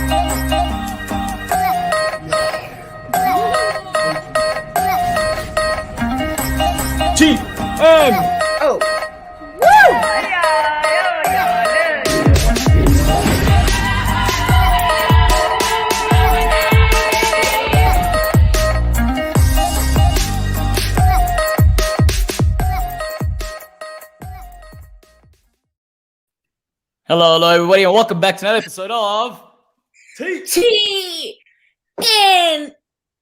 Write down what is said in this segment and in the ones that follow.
Oh. Hello, everybody, and welcome back to another episode of TNO.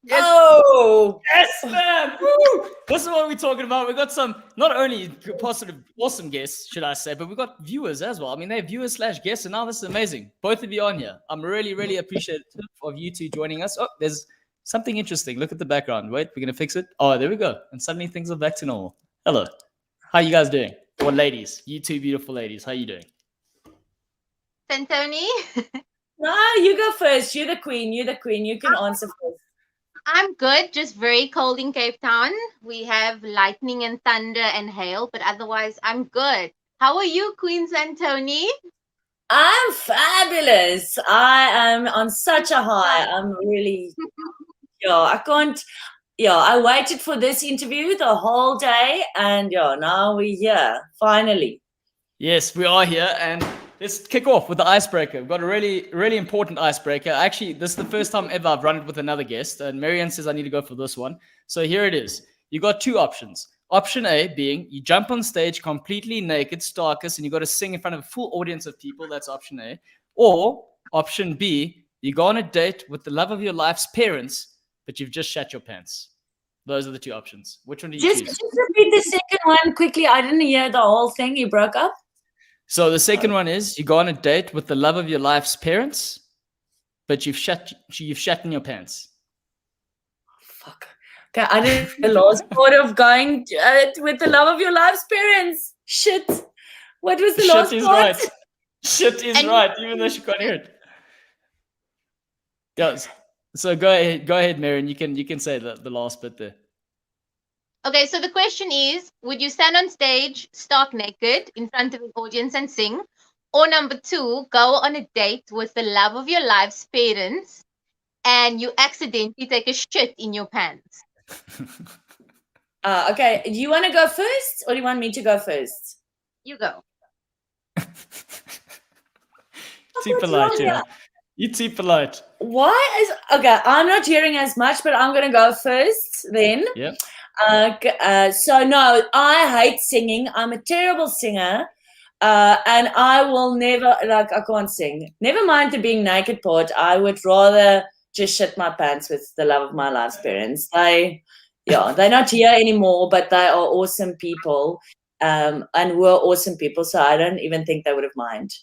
Yes, man! Woo! This is what we're talking about. We've got some, not only positive, awesome guests, should I say, but we've got viewers as well. I mean, they're viewers/guests, and now this is amazing. Both of you on here. I'm really, really appreciative of you two joining us. Oh, there's something interesting. Look at the background. Wait, we're going to fix it. Oh, there we go. And suddenly things are back to normal. Hello. How you guys doing? Or ladies? You two beautiful ladies. How you doing? Santoni? No, you go first. You're the queen. You can answer first. I'm good. Just very cold in Cape Town. We have lightning and thunder and hail, but otherwise I'm good. How are you, Queen Santoni? I'm fabulous. I am on such a high. I'm really, I waited for this interview the whole day, and now we're here, finally. Yes, we are here, and let's kick off with the icebreaker. We've got a really, really important icebreaker. Actually, this is the first time ever I've run it with another guest, and Marian says I need to go for this one. So here it is. You got two options. Option A being you jump on stage completely naked, starkest, and you got to sing in front of a full audience of people. That's option A. Or option B, you go on a date with the love of your life's parents, but you've just shat your pants. Those are the two options. Which one do you choose? Just repeat the second one quickly. I didn't hear the whole thing. You broke up. So the second one is you go on a date with the love of your life's parents, but you've shat in your pants. Fuck. Okay, I didn't the last part of going with the love of your life's parents. Shit. What was the last part? Right. Shit is right, even though she can't hear it. Yes. So go ahead, Marian. You can say the last bit there. Okay, so the question is, would you stand on stage stark naked in front of an audience and sing? Or number two, go on a date with the love of your life's parents and you accidentally take a shit in your pants? Okay, do you want to go first or do you want me to go first? You go. Too polite, yeah. You're too polite. Okay, I'm not hearing as much, but I'm going to go first then. Yep. So no, I hate singing. I'm a terrible singer, and I will never I can't sing. Never mind the being naked part. I would rather just shit my pants with the love of my life's parents. They're not here anymore, but they are awesome people, and we're awesome people. So I don't even think they would have mind.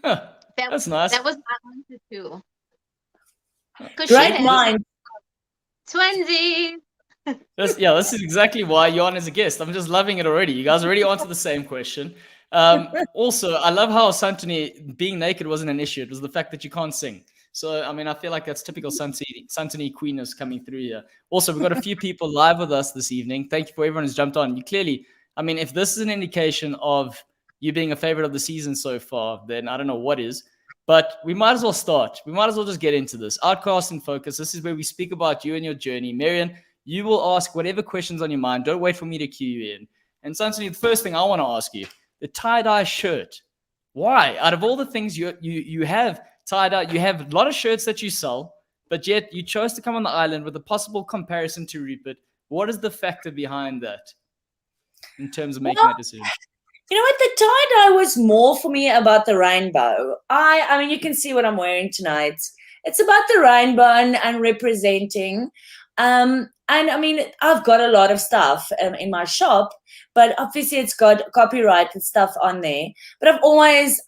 Huh. That's nice. That was my answer too. Great mind. Twinsies. This is exactly why you're on as a guest. I'm just loving it already. You guys already answered the same question. Also, I love how Santoni being naked wasn't an issue. It was the fact that you can't sing. So, I mean, I feel like that's typical Santoni queenness coming through here. Also, we've got a few people live with us this evening. Thank you for everyone who's jumped on. You clearly, I mean, if this is an indication of you being a favorite of the season so far, then I don't know what is. But we might as well start. We might as well just get into this. Outcasts in Focus. This is where we speak about you and your journey. Marian, you will ask whatever questions on your mind. Don't wait for me to cue you in. And Santoni, the first thing I want to ask you, the tie-dye shirt. Why? Out of all the things you have tie-dye, you have a lot of shirts that you sell, but yet you chose to come on the island with a possible comparison to Rupert. What is the factor behind that in terms of making that decision? You know what? The tie-dye was more for me about the rainbow. I mean, you can see what I'm wearing tonight. It's about the rainbow and representing. And I mean, I've got a lot of stuff in my shop, but obviously it's got copyrighted stuff on there. But I've always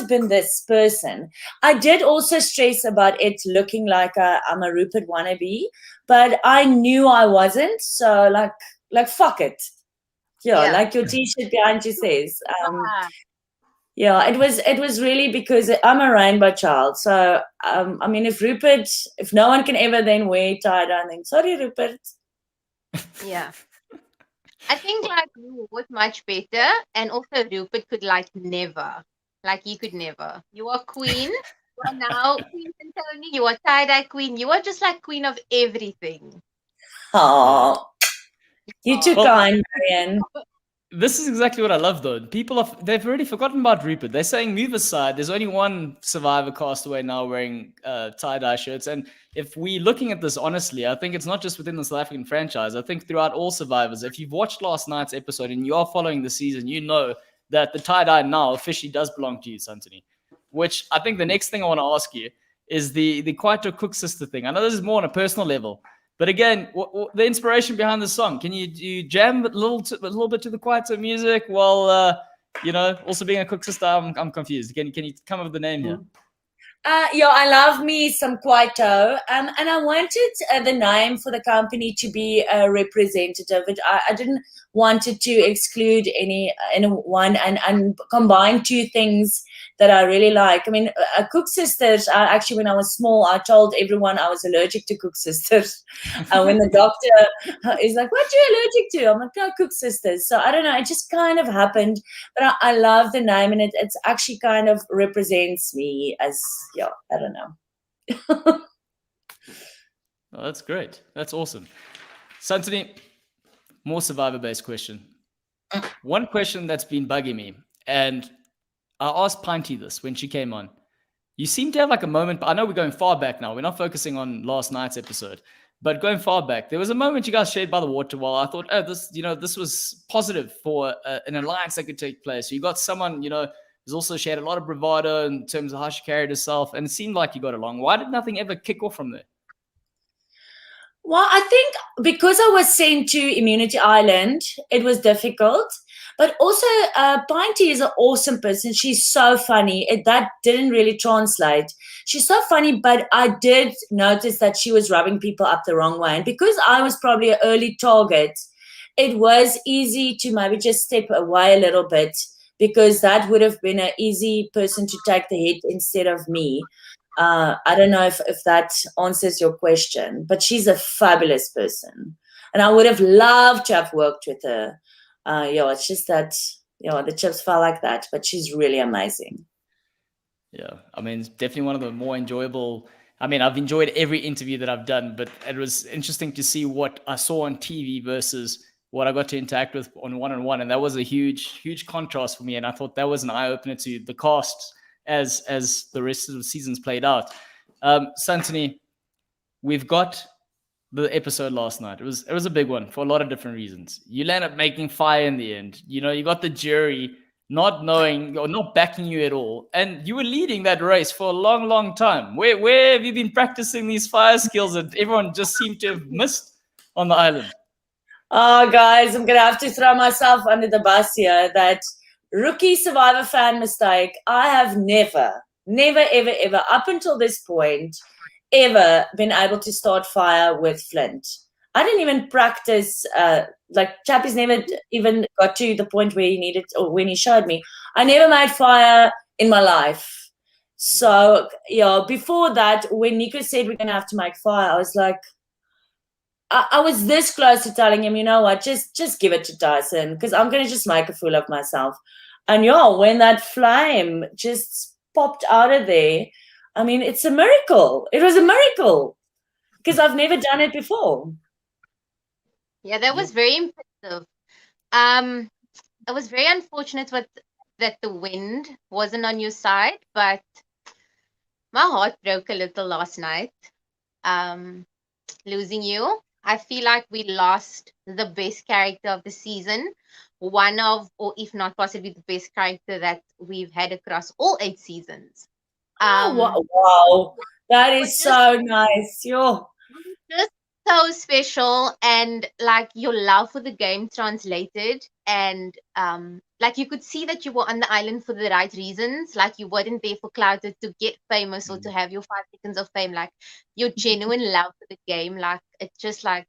been this person. I did also stress about it looking like I'm a Rupert wannabe, but I knew I wasn't. So like fuck it. Yeah, like your T-shirt behind you says. Yeah, it was really because I'm a rainbow child. So, I mean, if no one can ever then wear tie-dye, then sorry, Rupert. Yeah. I think like you was much better, and also Rupert could never. Like you could never. You are queen. are now Queen Santoni. You are tie-dye queen. You are just like queen of everything. Oh, you're too Well, kind, Marian. this is exactly what I love, though. They've already forgotten about Rupert. They're saying move aside. There's only one survivor castaway now wearing tie-dye shirts. And if we're looking at this honestly, I think it's not just within the South African franchise. I think throughout all survivors, if you've watched last night's episode and you are following the season, you know that the tie-dye now officially does belong to you, Santoni. Which I think the next thing I want to ask you is the Kwaito Cook sister thing. I know this is more on a personal level. But again, the inspiration behind the song, can you jam a little bit to the Kwaito music while, also being a cook sister? I'm confused. Can you come up with the name here? Yeah, I love me some Kwaito. And I wanted the name for the company to be representative. I didn't want it to exclude anyone and combine two things that I really like. I mean, Cook Sisters, actually, when I was small, I told everyone I was allergic to Cook Sisters. When the doctor is like, what are you allergic to? I'm like, no, Cook Sisters. So I don't know, it just kind of happened. But I love the name, and it's actually kind of represents me as, I don't know. Oh, that's great. That's awesome. Santoni, more survivor-based question. One question that's been bugging me, and I asked Pinty this when she came on. You seem to have like a moment, but I know we're going far back now. We're not focusing on last night's episode, but going far back, there was a moment you guys shared by the water while I thought, this was positive for an alliance that could take place. So you got someone, who's also shared a lot of bravado in terms of how she carried herself, and it seemed like you got along. Why did nothing ever kick off from there? Well, I think because I was sent to Immunity Island, it was difficult. But also, Pinty is an awesome person. She's so funny. That didn't really translate. She's so funny, but I did notice that she was rubbing people up the wrong way. And because I was probably an early target, it was easy to maybe just step away a little bit, because that would have been an easy person to take the hit instead of me. I don't know if that answers your question, but she's a fabulous person. And I would have loved to have worked with her. It's just that, the chips fell like that, but she's really amazing. Yeah, I mean, it's definitely one of the more enjoyable. I mean, I've enjoyed every interview that I've done, but it was interesting to see what I saw on TV versus what I got to interact with on one-on-one. And that was a huge, huge contrast for me. And I thought that was an eye-opener to the cast as the rest of the seasons played out. Santoni, we've got the episode last night. It was a big one for a lot of different reasons. You land up making fire in the end. You got the jury not knowing or not backing you at all, and you were leading that race for a long, long time. Where have you been practicing these fire skills that everyone just seemed to have missed on the island? Oh, guys, I'm gonna have to throw myself under the bus here. That rookie Survivor fan mistake. I have never, ever, ever, up until this point, ever been able to start fire with flint. I didn't even practice. Chappie's never even got to the point where he needed, or when he showed me. I never made fire in my life. So before that, when Nico said we're gonna have to make fire, I was like, I was this close to telling him, you know what, just give it to Tyson, because I'm gonna just make a fool of myself. And when that flame just popped out of there, I mean, it's a miracle. It was a miracle, because I've never done it before. Yeah, that was very impressive. It was very unfortunate that the wind wasn't on your side, but my heart broke a little last night. Losing you. I feel like we lost the best character of the season. One of, or if not possibly the best character that we've had across all 8 seasons. Wow. That is so nice. Just so special, and like your love for the game translated, and like you could see that you were on the island for the right reasons. Like you weren't there for clout to get famous or to have your 5 seconds of fame. Like your genuine love for the game, like it just like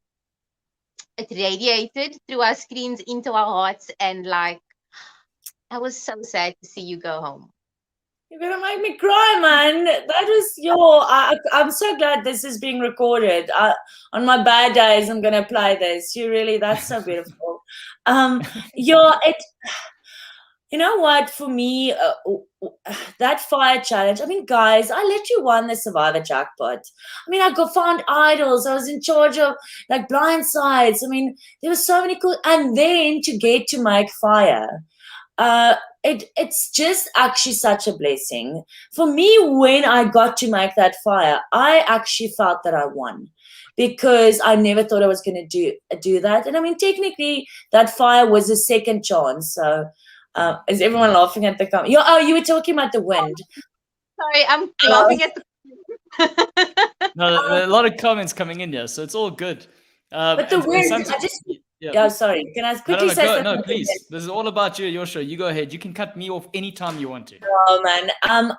it radiated through our screens into our hearts, and like I was so sad to see you go home. You're gonna make me cry, man. That was I'm so glad this is being recorded. On my bad days, I'm gonna play this. That's so beautiful. You know what? For me, that fire challenge. I mean, guys, I let you won the Survivor jackpot. I mean, I found idols. I was in charge of like blind sides. I mean, there were so many cool. And then to get to make fire, it's just actually such a blessing for me. When I got to make that fire, I actually felt that I won. Because I never thought I was going to do that, and I mean, technically, that fire was a second chance. So, is everyone laughing at the comment? You were talking about the wind. Sorry, I'm laughing at the. No, there are a lot of comments coming in here, so it's all good. But the wind, yeah, sorry. Can I quickly say something? No, please. This is all about you, your show. You go ahead. You can cut me off anytime you want to. Oh man,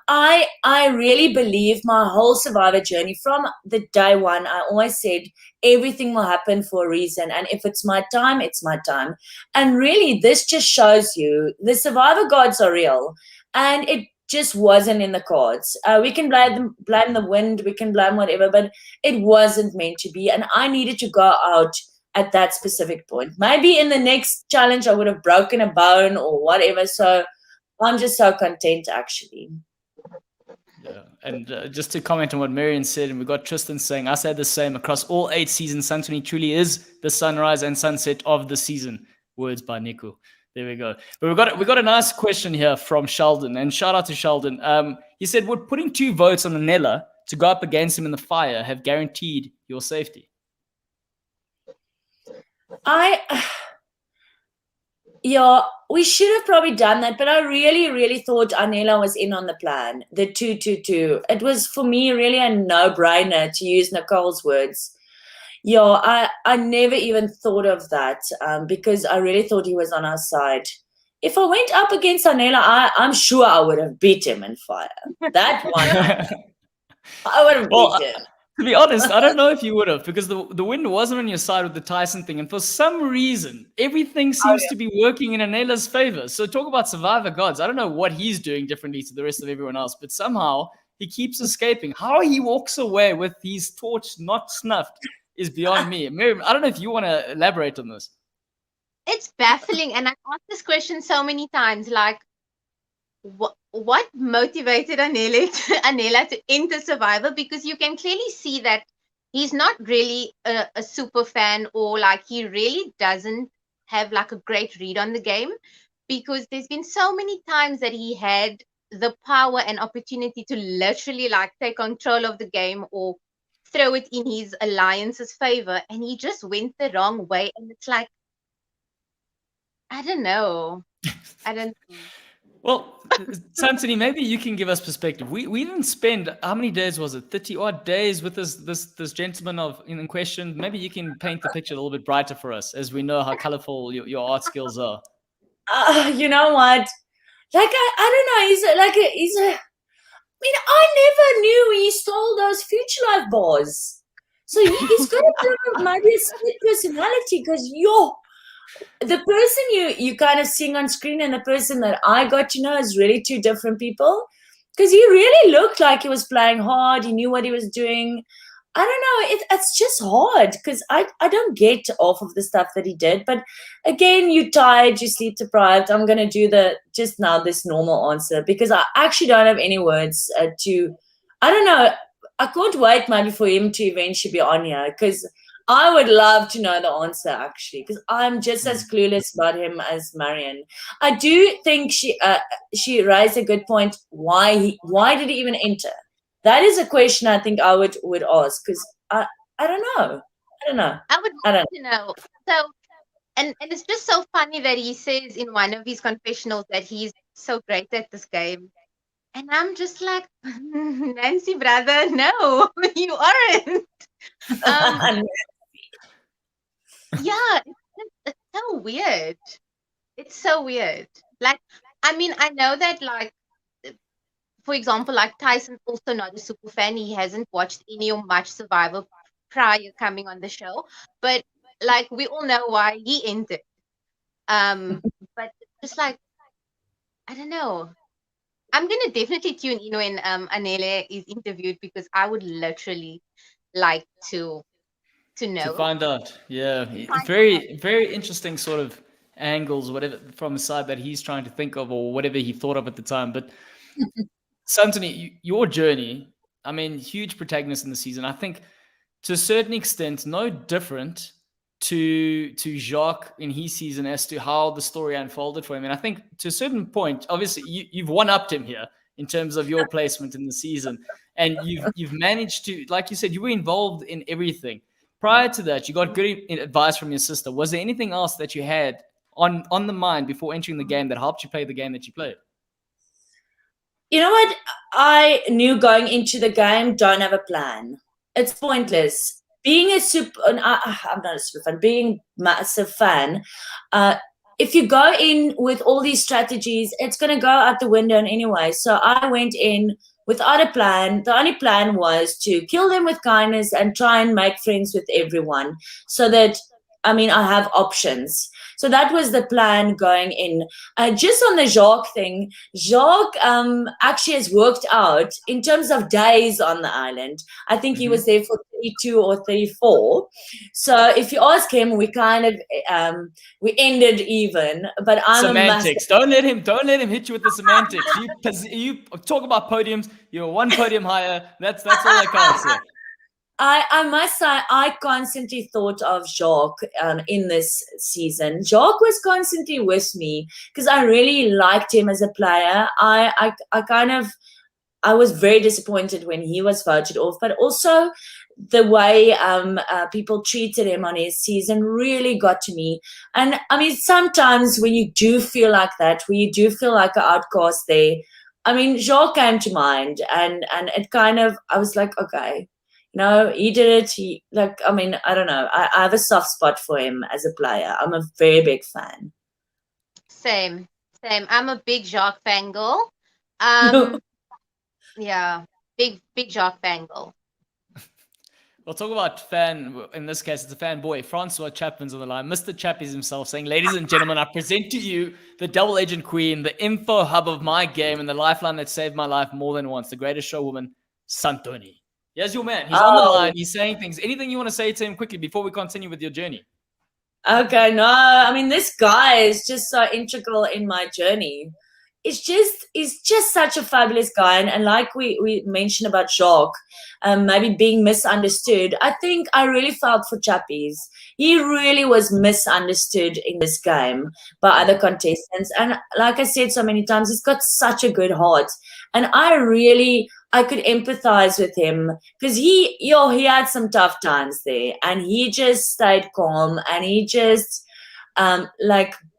I really believe my whole Survivor journey from the day one. I always said everything will happen for a reason, and if it's my time, it's my time. And really, this just shows you the Survivor gods are real, and it just wasn't in the cards. We can blame the wind, we can blame whatever, but it wasn't meant to be, and I needed to go out at that specific point. Maybe in the next challenge I would have broken a bone or whatever. So I'm just so content, actually. Yeah, and just to comment on what Marian said, and we got Tristan saying, I said the same. Across all 8 seasons, Santoni truly is the sunrise and sunset of the season. Words by Nico. There we go. But we got a nice question here from Sheldon, and shout out to Sheldon. He said, would putting 2 votes on Anela to go up against him in the fire have guaranteed your safety? We should have probably done that, but I really, really thought Anela was in on the plan, the 2-2-2. It was, for me, really a no-brainer, to use Nicole's words. I never even thought of that because I really thought he was on our side. If I went up against Anela, I'm sure I would have beat him in fire. That one, I would have beat him. To be honest, I don't know if you would have, because the wind wasn't on your side with the Tyson thing. And for some reason, everything seems to be working in Anela's favor. So talk about Survivor gods. I don't know what he's doing differently to the rest of everyone else, but somehow he keeps escaping. How he walks away with his torch not snuffed is beyond me. Miriam, I don't know if you want to elaborate on this. It's baffling. And I've asked this question so many times, like, what motivated Anela to enter Survivor? Because you can clearly see that he's not really a super fan, or like he really doesn't have like a great read on the game, because there's been so many times that he had the power and opportunity to literally like take control of the game or throw it in his alliance's favor, and he just went the wrong way. And it's like, I don't know. Well, Santoni, maybe you can give us perspective. We didn't spend, how many days was it? 30 odd days with this gentleman in question. Maybe you can paint the picture a little bit brighter for us, as we know how colorful your art skills are. You know what? Like, I don't know. I mean, I never knew he stole those Future Life bars. So he's got maybe a split personality, because the person you kind of sing on screen and the person that I got to know is really 2 different people, because he really looked like he was playing hard. He knew what he was doing. I don't know. It's just hard, because I don't get off of the stuff that he did. But again, you're tired, you're sleep deprived. I'm going to do this normal answer, because I actually don't have any words I don't know. I can't wait maybe for him to eventually be on here, because I would love to know the answer, actually, because I'm just as clueless about him as Marian. I do think she raised a good point. Why did he even enter? That is a question I think I would ask, because I don't know. I would like to know. So, and it's just so funny that he says in one of his confessionals that he's so great at this game. And I'm just like, Nancy, brother, no, you aren't. Yeah, it's so weird. It's so weird. Like, I mean, I know that, like, for example, like Tyson's also not a super fan. He hasn't watched any or much Survivor prior coming on the show. But like, we all know why he entered. But just like, I don't know. I'm gonna definitely tune in when Anela is interviewed, because I would literally like to know. To find out. Yeah. Very, very interesting sort of angles, whatever, from a side that he's trying to think of or whatever he thought of at the time. But Santoni, your journey, I mean, huge protagonist in the season. I think to a certain extent, no different to Jacques in his season as to how the story unfolded for him. And I think to a certain point, obviously, you've one-upped him here in terms of your placement in the season. And you've managed to, like you said, you were involved in everything. Prior to that, you got good advice from your sister. Was there anything else that you had on the mind before entering the game that helped you play the game that you played? You know what? I knew going into the game, don't have a plan. It's pointless. Being a I'm not a super fan, being massive fan, if you go in with all these strategies, it's going to go out the window anyway. So I went in without a plan. The only plan was to kill them with kindness and try and make friends with everyone so that, I have options. So that was the plan going in. Just on the Jacques thing, Jacques actually has worked out in terms of days on the island. I think he was there for 32 or 34. So if you ask him, we kind of we ended even. But I'm semantics. Don't let him hit you with the semantics. You talk about podiums. You're one podium higher. That's all I can say. I must say, I constantly thought of Jacques in this season. Jacques was constantly with me because I really liked him as a player. I was very disappointed when he was voted off, but also the way people treated him on his season really got to me. And sometimes when you do feel like that, when you do feel like an outcast there, Jacques came to mind, and it kind of, I was like, okay. No, he did it. I don't know. I have a soft spot for him as a player. I'm a very big fan. Same. I'm a big Jacques fangirl. Yeah, big Jacques fangirl. We'll talk about fan. In this case, it's a fanboy. Francois Chapman's on the line. Mr. Chappies himself saying, ladies and gentlemen, I present to you the double agent queen, the info hub of my game, and the lifeline that saved my life more than once, the greatest showwoman, Santoni. Here's your man. He's on the line. He's saying things. Anything you want to say to him quickly before we continue with your journey? Okay, no. This guy is just so integral in my journey. He's just such a fabulous guy. And like we mentioned about Jacques, maybe being misunderstood, I think I really felt for Chappies. He really was misunderstood in this game by other contestants. And like I said so many times, he's got such a good heart. And I could empathize with him because he had some tough times there, and he just stayed calm, and he just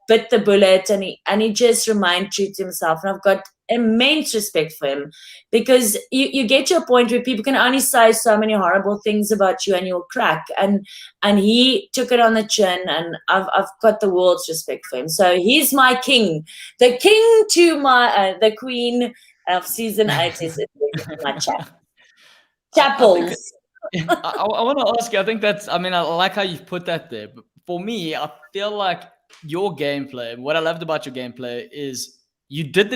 bit the bullet, and he just remained true to himself. And I've got immense respect for him because you get to a point where people can only say so many horrible things about you and you'll crack, and he took it on the chin, and I've got the world's respect for him. So he's my king, the king to my the queen of season 8 is my Chapels. I want to ask you, I think that's, I like how you've put that there. But for me, I feel like your gameplay, what I loved about your gameplay is you made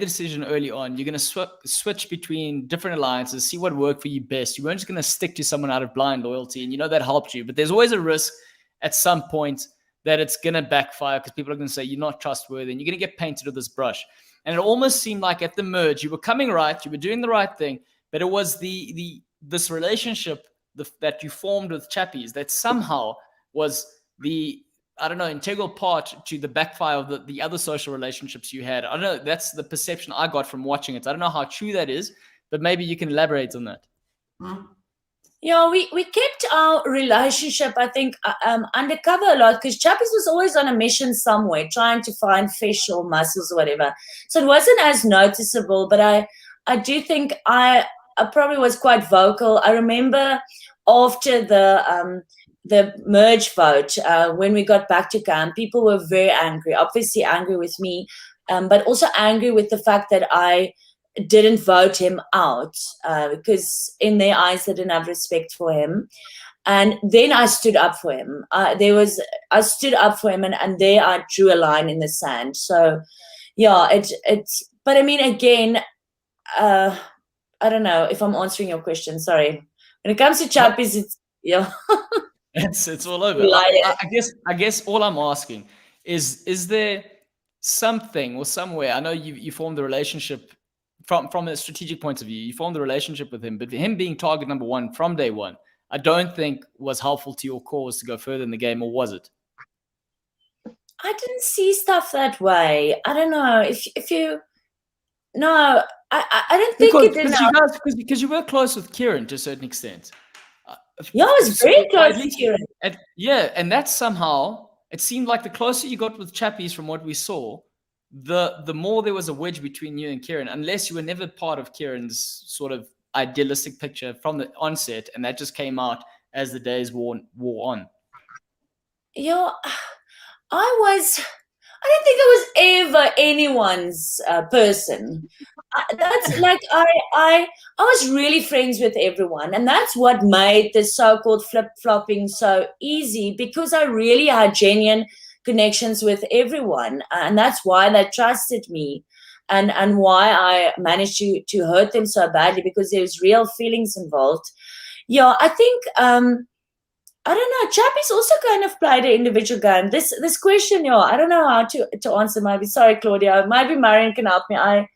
the decision early on. You're going to switch between different alliances, see what worked for you best. You weren't just going to stick to someone out of blind loyalty, and that helped you. But there's always a risk at some point that it's going to backfire because people are going to say you're not trustworthy, and you're going to get painted with this brush. And it almost seemed like at the merge, you were coming right, you were doing the right thing, but it was this relationship that you formed with Chappies that somehow was the, I don't know, integral part to the backfire of the other social relationships you had. I don't know, that's the perception I got from watching it. I don't know how true that is, but maybe you can elaborate on that. Yeah, we kept our relationship, I think, undercover a lot because Chappies was always on a mission somewhere, trying to find fish or mussels or whatever. So it wasn't as noticeable, but I do think I probably was quite vocal. I remember after the merge vote, when we got back to camp, people were very angry, obviously angry with me, but also angry with the fact that I didn't vote him out because in their eyes they didn't have respect for him. And then I stood up for him. I stood up for him, and there I drew a line in the sand. So yeah, but again, I don't know if I'm answering your question, sorry. When it comes to Chappies, it's it's all over. I guess all I'm asking Is there something or somewhere? I know you formed a relationship from a strategic point of view. You formed a relationship with him, but him being target number one from day one, I don't think was helpful to your cause to go further in the game, or was it? I didn't see stuff that way. I don't know if you. No, I don't think it did. Because you were close with Kieran to a certain extent. Yeah, I was very close to Kieran. And that's somehow, it seemed like the closer you got with Chappies from what we saw, the more there was a wedge between you and Kieran, unless you were never part of Kieran's sort of idealistic picture from the onset, and that just came out as the days wore on. Yeah, I don't think I was ever anyone's person. That's like I was really friends with everyone, and that's what made the so-called flip-flopping so easy, because I really had genuine connections with everyone, and that's why they trusted me, and why I managed to hurt them so badly, because there's real feelings involved. Yeah, I think I don't know. Chappies also kind of played an individual game. This question, yeah, I don't know how to answer. Maybe, sorry, Claudio. Maybe Marian can help me. I'm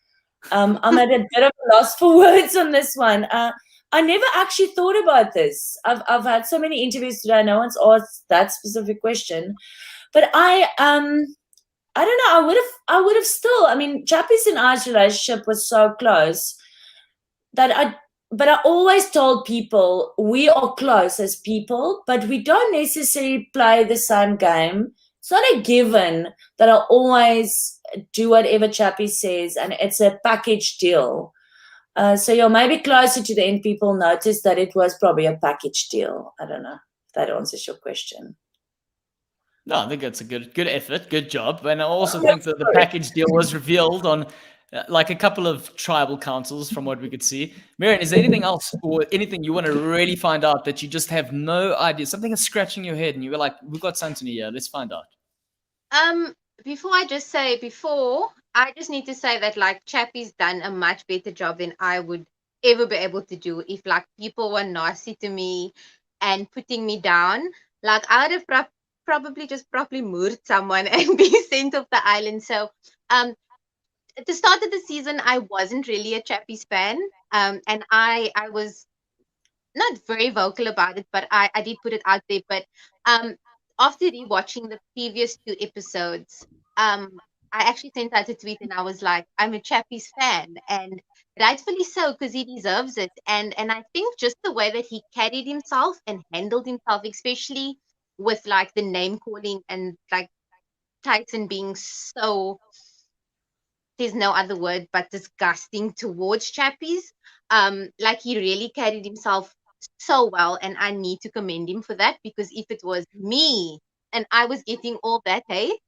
at a bit of a loss for words on this one. I never actually thought about this. I've had so many interviews today. No one's asked that specific question, but I don't know. I would have still. I mean, Chappies and I's relationship was so close that but I always told people we are close as people, but we don't necessarily play the same game. It's not a given that I always do whatever Chappie says, and it's a package deal. So you're maybe closer to the end, people noticed that it was probably a package deal. I don't know if that answers your question. No, I think that's a good effort, good job. And I also think that the package deal was revealed on like a couple of tribal councils from what we could see. Marian, is there anything else or anything you want to really find out that you just have no idea? Something that's scratching your head and you were like, we've got Santoni here, let's find out. Before I just need to say that like Chappie's done a much better job than I would ever be able to do if like people were nasty to me and putting me down. Like I would have probably just properly murdered someone and be sent off the island. So at the start of the season, I wasn't really a Chappie's fan. And I was not very vocal about it, but I did put it out there. But after rewatching the previous 2 episodes, I actually sent out a tweet and I was like, I'm a Chappie's fan, and rightfully so, because he deserves it. And I think just the way that he carried himself and handled himself, especially with like the name calling and like Tyson being so, there's no other word but disgusting towards Chappies. Like he really carried himself so well, and I need to commend him for that, because if it was me and I was getting all that hate,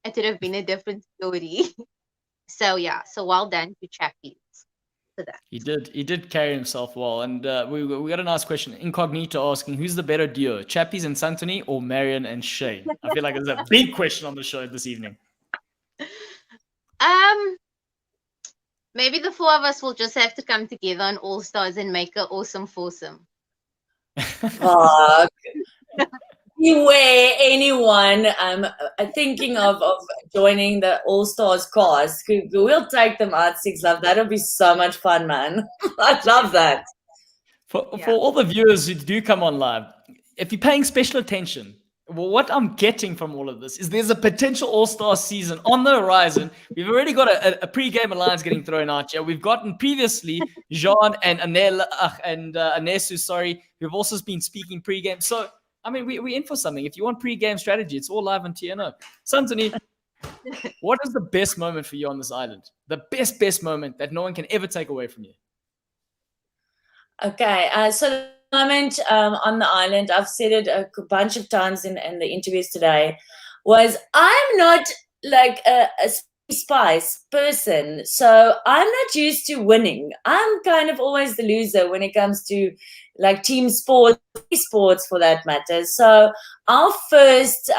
it would have been a different story. So yeah, so well done to Chappies for that. He did carry himself well. And we got a nice question, Incognito asking, who's the better duo, Chappies and Santoni or Marian and Shane? I feel like there's a big question on the show this evening. Maybe the 4 of us will just have to come together on All Stars and make an awesome foursome. Beware anyone thinking of joining the All Stars cast. We'll take them out, Six Love. That'll be so much fun, man. I'd love that. For all the viewers who do come on live, if you're paying special attention, well, what I'm getting from all of this is there's a potential All-Star season on the horizon. We've already got a pre-game alliance getting thrown out here. We've gotten previously Jean and Anesu, sorry, who've also been speaking pre-game. So, I mean, we're in for something. If you want pre-game strategy, it's all live on TNO. Santoni, what is the best moment for you on this island? The best moment that no one can ever take away from you? Okay, so the moment on the island, I've said it a bunch of times in the interviews today, was I'm not like a spice person, so I'm not used to winning. I'm kind of always the loser when it comes to like team sports for that matter. So our first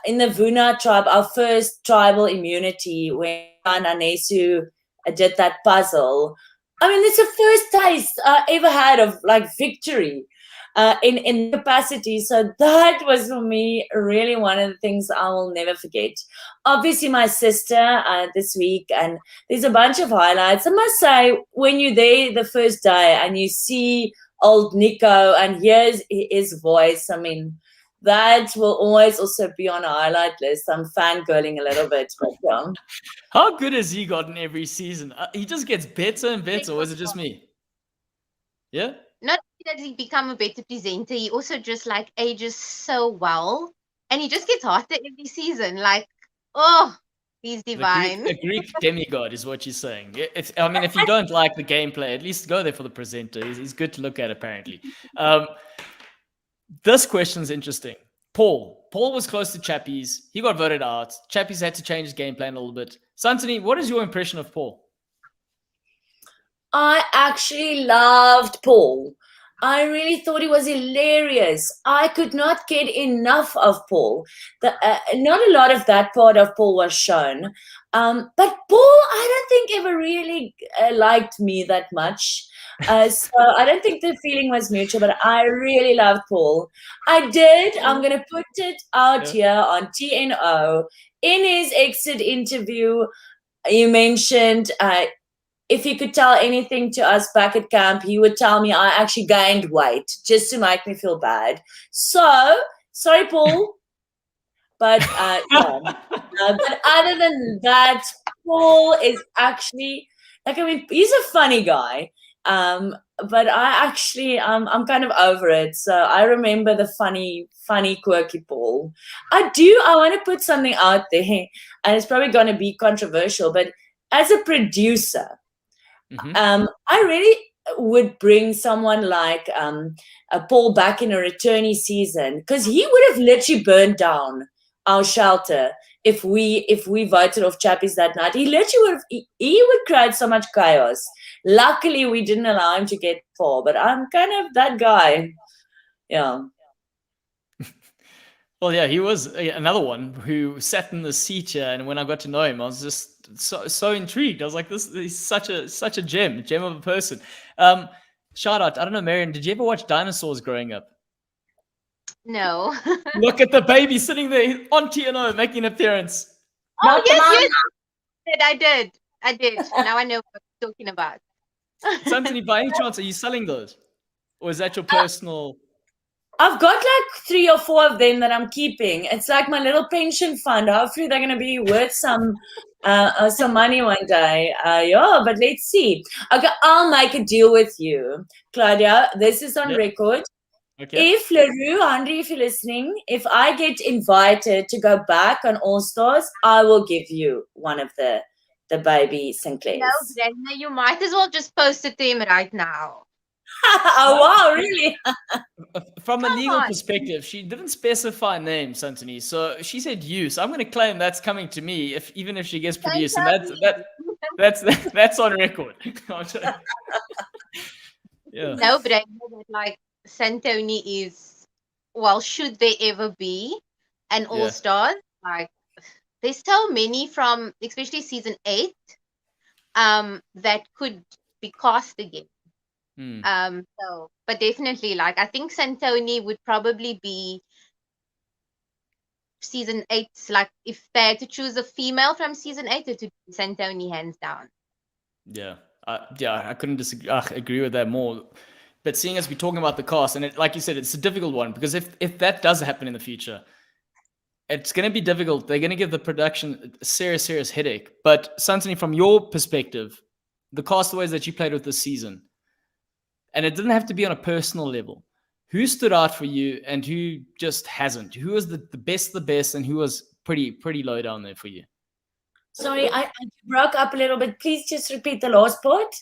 in the Vuna tribe, our first tribal immunity when Anesu did that puzzle, I mean, it's the first taste I ever had of like victory. in capacity. So that was for me really one of the things I will never forget. Obviously, my sister this week, and there's a bunch of highlights. I must say, when you're there the first day and you see old Nico and hears his voice, I mean, that will always also be on a highlight list. I'm fangirling a little bit, but yeah. How good has he gotten every season? He just gets better and better, or is it just me? Yeah? Not only does he become a better presenter, he also just like ages so well. And he just gets hotter every season. Like, oh, he's divine. A Greek demigod is what you're saying. If you don't like the gameplay, at least go there for the presenter. He's good to look at, apparently. This question's interesting. Paul was close to Chappies. He got voted out. Chappies had to change his game plan a little bit. Santoni, what is your impression of Paul? I actually loved Paul. I really thought he was hilarious. I could not get enough of Paul. Not a lot of that part of Paul was shown. But Paul, I don't think ever really liked me that much. So I don't think the feeling was mutual, but I really loved Paul. I did. I'm going to put it out here on TNO. In his exit interview, you mentioned if he could tell anything to us back at camp, he would tell me I actually gained weight just to make me feel bad. So, sorry, Paul. But, yeah. But other than that, Paul is actually, he's a funny guy. But I'm kind of over it. So I remember the funny, quirky Paul. I want to put something out there, and it's probably going to be controversial, but as a producer, I really would bring someone like Paul back in a returnee season, because he would have literally burned down our shelter if we voted off Chappies that night. He literally would create so much chaos. Luckily, we didn't allow him to get far, but I'm kind of that guy. Yeah. Well, yeah, he was another one who sat in the seat here, and when I got to know him, I was just so intrigued. I was like, he's such a gem of a person. Shout out, I don't know, Marian, did you ever watch dinosaurs growing up? No. Look at the baby sitting there on TNO making an appearance. Oh, yes. I did. Now I know what you're talking about. Santoni, by any chance, are you selling those? Or is that your personal... I've got like 3 or 4 of them that I'm keeping. It's like my little pension fund. Hopefully they're going to be worth some money one day. But let's see. Okay, I'll make a deal with you, Claudio. This is on record. Okay. If LaRue, Andre, if you're listening, if I get invited to go back on All Stars, I will give you one of the baby Sinclairs. No, Brenda, you might as well just post it to him right now. Oh, wow, really? From a legal perspective, she didn't specify name, Santoni. So she said you. So I'm going to claim that's coming to me, even if she gets produced, and that's on record. Yeah. No, Brenda, like Santoni is, well, should there ever be an All-Star? Like, there's so many from, especially season 8, that could be cast again. But definitely, like, I think Santoni would probably be season 8. Like, if they had to choose a female from season 8, it would be Santoni, hands down. Yeah, I couldn't disagree. I agree with that more. But seeing as we're talking about the cast, and like you said, it's a difficult one, because if that does happen in the future, it's going to be difficult. They're going to give the production a serious headache. But Santoni, from your perspective, the castaways that you played with this season, and it didn't have to be on a personal level, who stood out for you and who just hasn't? Who was the best of the best, and who was pretty low down there for you? Sorry, I broke up a little bit. Please just repeat the last part.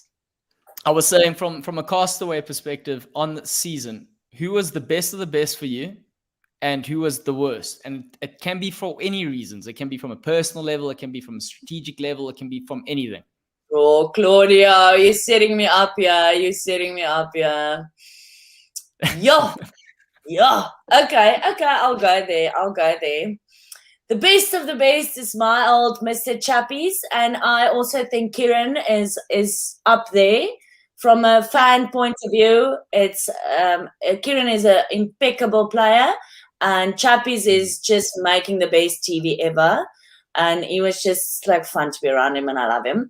I was saying from a castaway perspective on the season, who was the best of the best for you and who was the worst? And it can be for any reasons. It can be from a personal level. It can be from a strategic level. It can be from anything. Oh, Claudio, you're setting me up here. Yeah. Okay, I'll go there. The best of the best is my old Mr. Chappies, and I also think Kieran is up there from a fan point of view, it's Kieran is an impeccable player, and Chappies is just making the best TV ever. And he was just like fun to be around him, and I love him.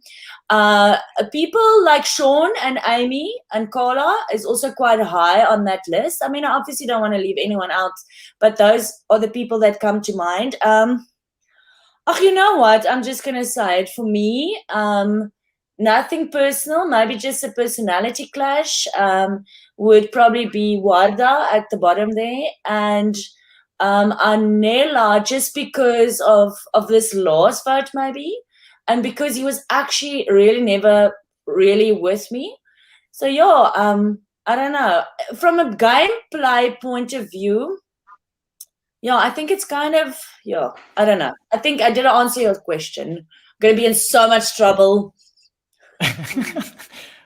People like Sean and Amy and Carla is also quite high on that list. I mean, I obviously don't want to leave anyone out, but those are the people that come to mind. Oh, you know what? I'm just gonna say it for me. Nothing personal, maybe just a personality clash. Would probably be Warda at the bottom there, and Anela, just because of this last vote, maybe, and because he was actually really never really with me. So yeah, I don't know. From a gameplay point of view, yeah, I think it's kind of, yeah, I don't know. I think I didn't answer your question. I'm going to be in so much trouble.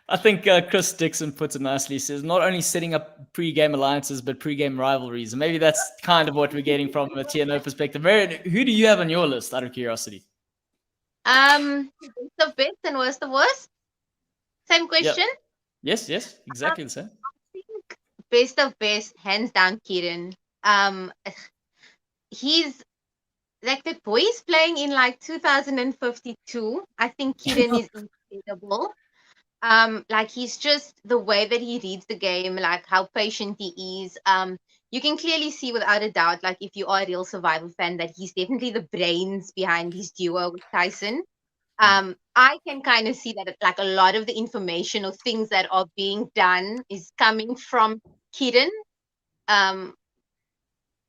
I think Chris Dixon puts it nicely. He says, not only setting up pre-game alliances, but pre-game rivalries. And maybe that's kind of what we're getting from a TNO perspective. Marian, who do you have on your list, out of curiosity? Best of best and worst of worst? Same question? Yep. Yes, exactly the same. I think best of best, hands down, Kieran. He's like the boy is playing in like 2052. I think Kieran is incredible. Like he's just the way that he reads the game, like how patient he is. You can clearly see without a doubt, like if you are a real Survivor fan, that he's definitely the brains behind his duo with Tyson. I can kind of see that like a lot of the information or things that are being done is coming from Kieran.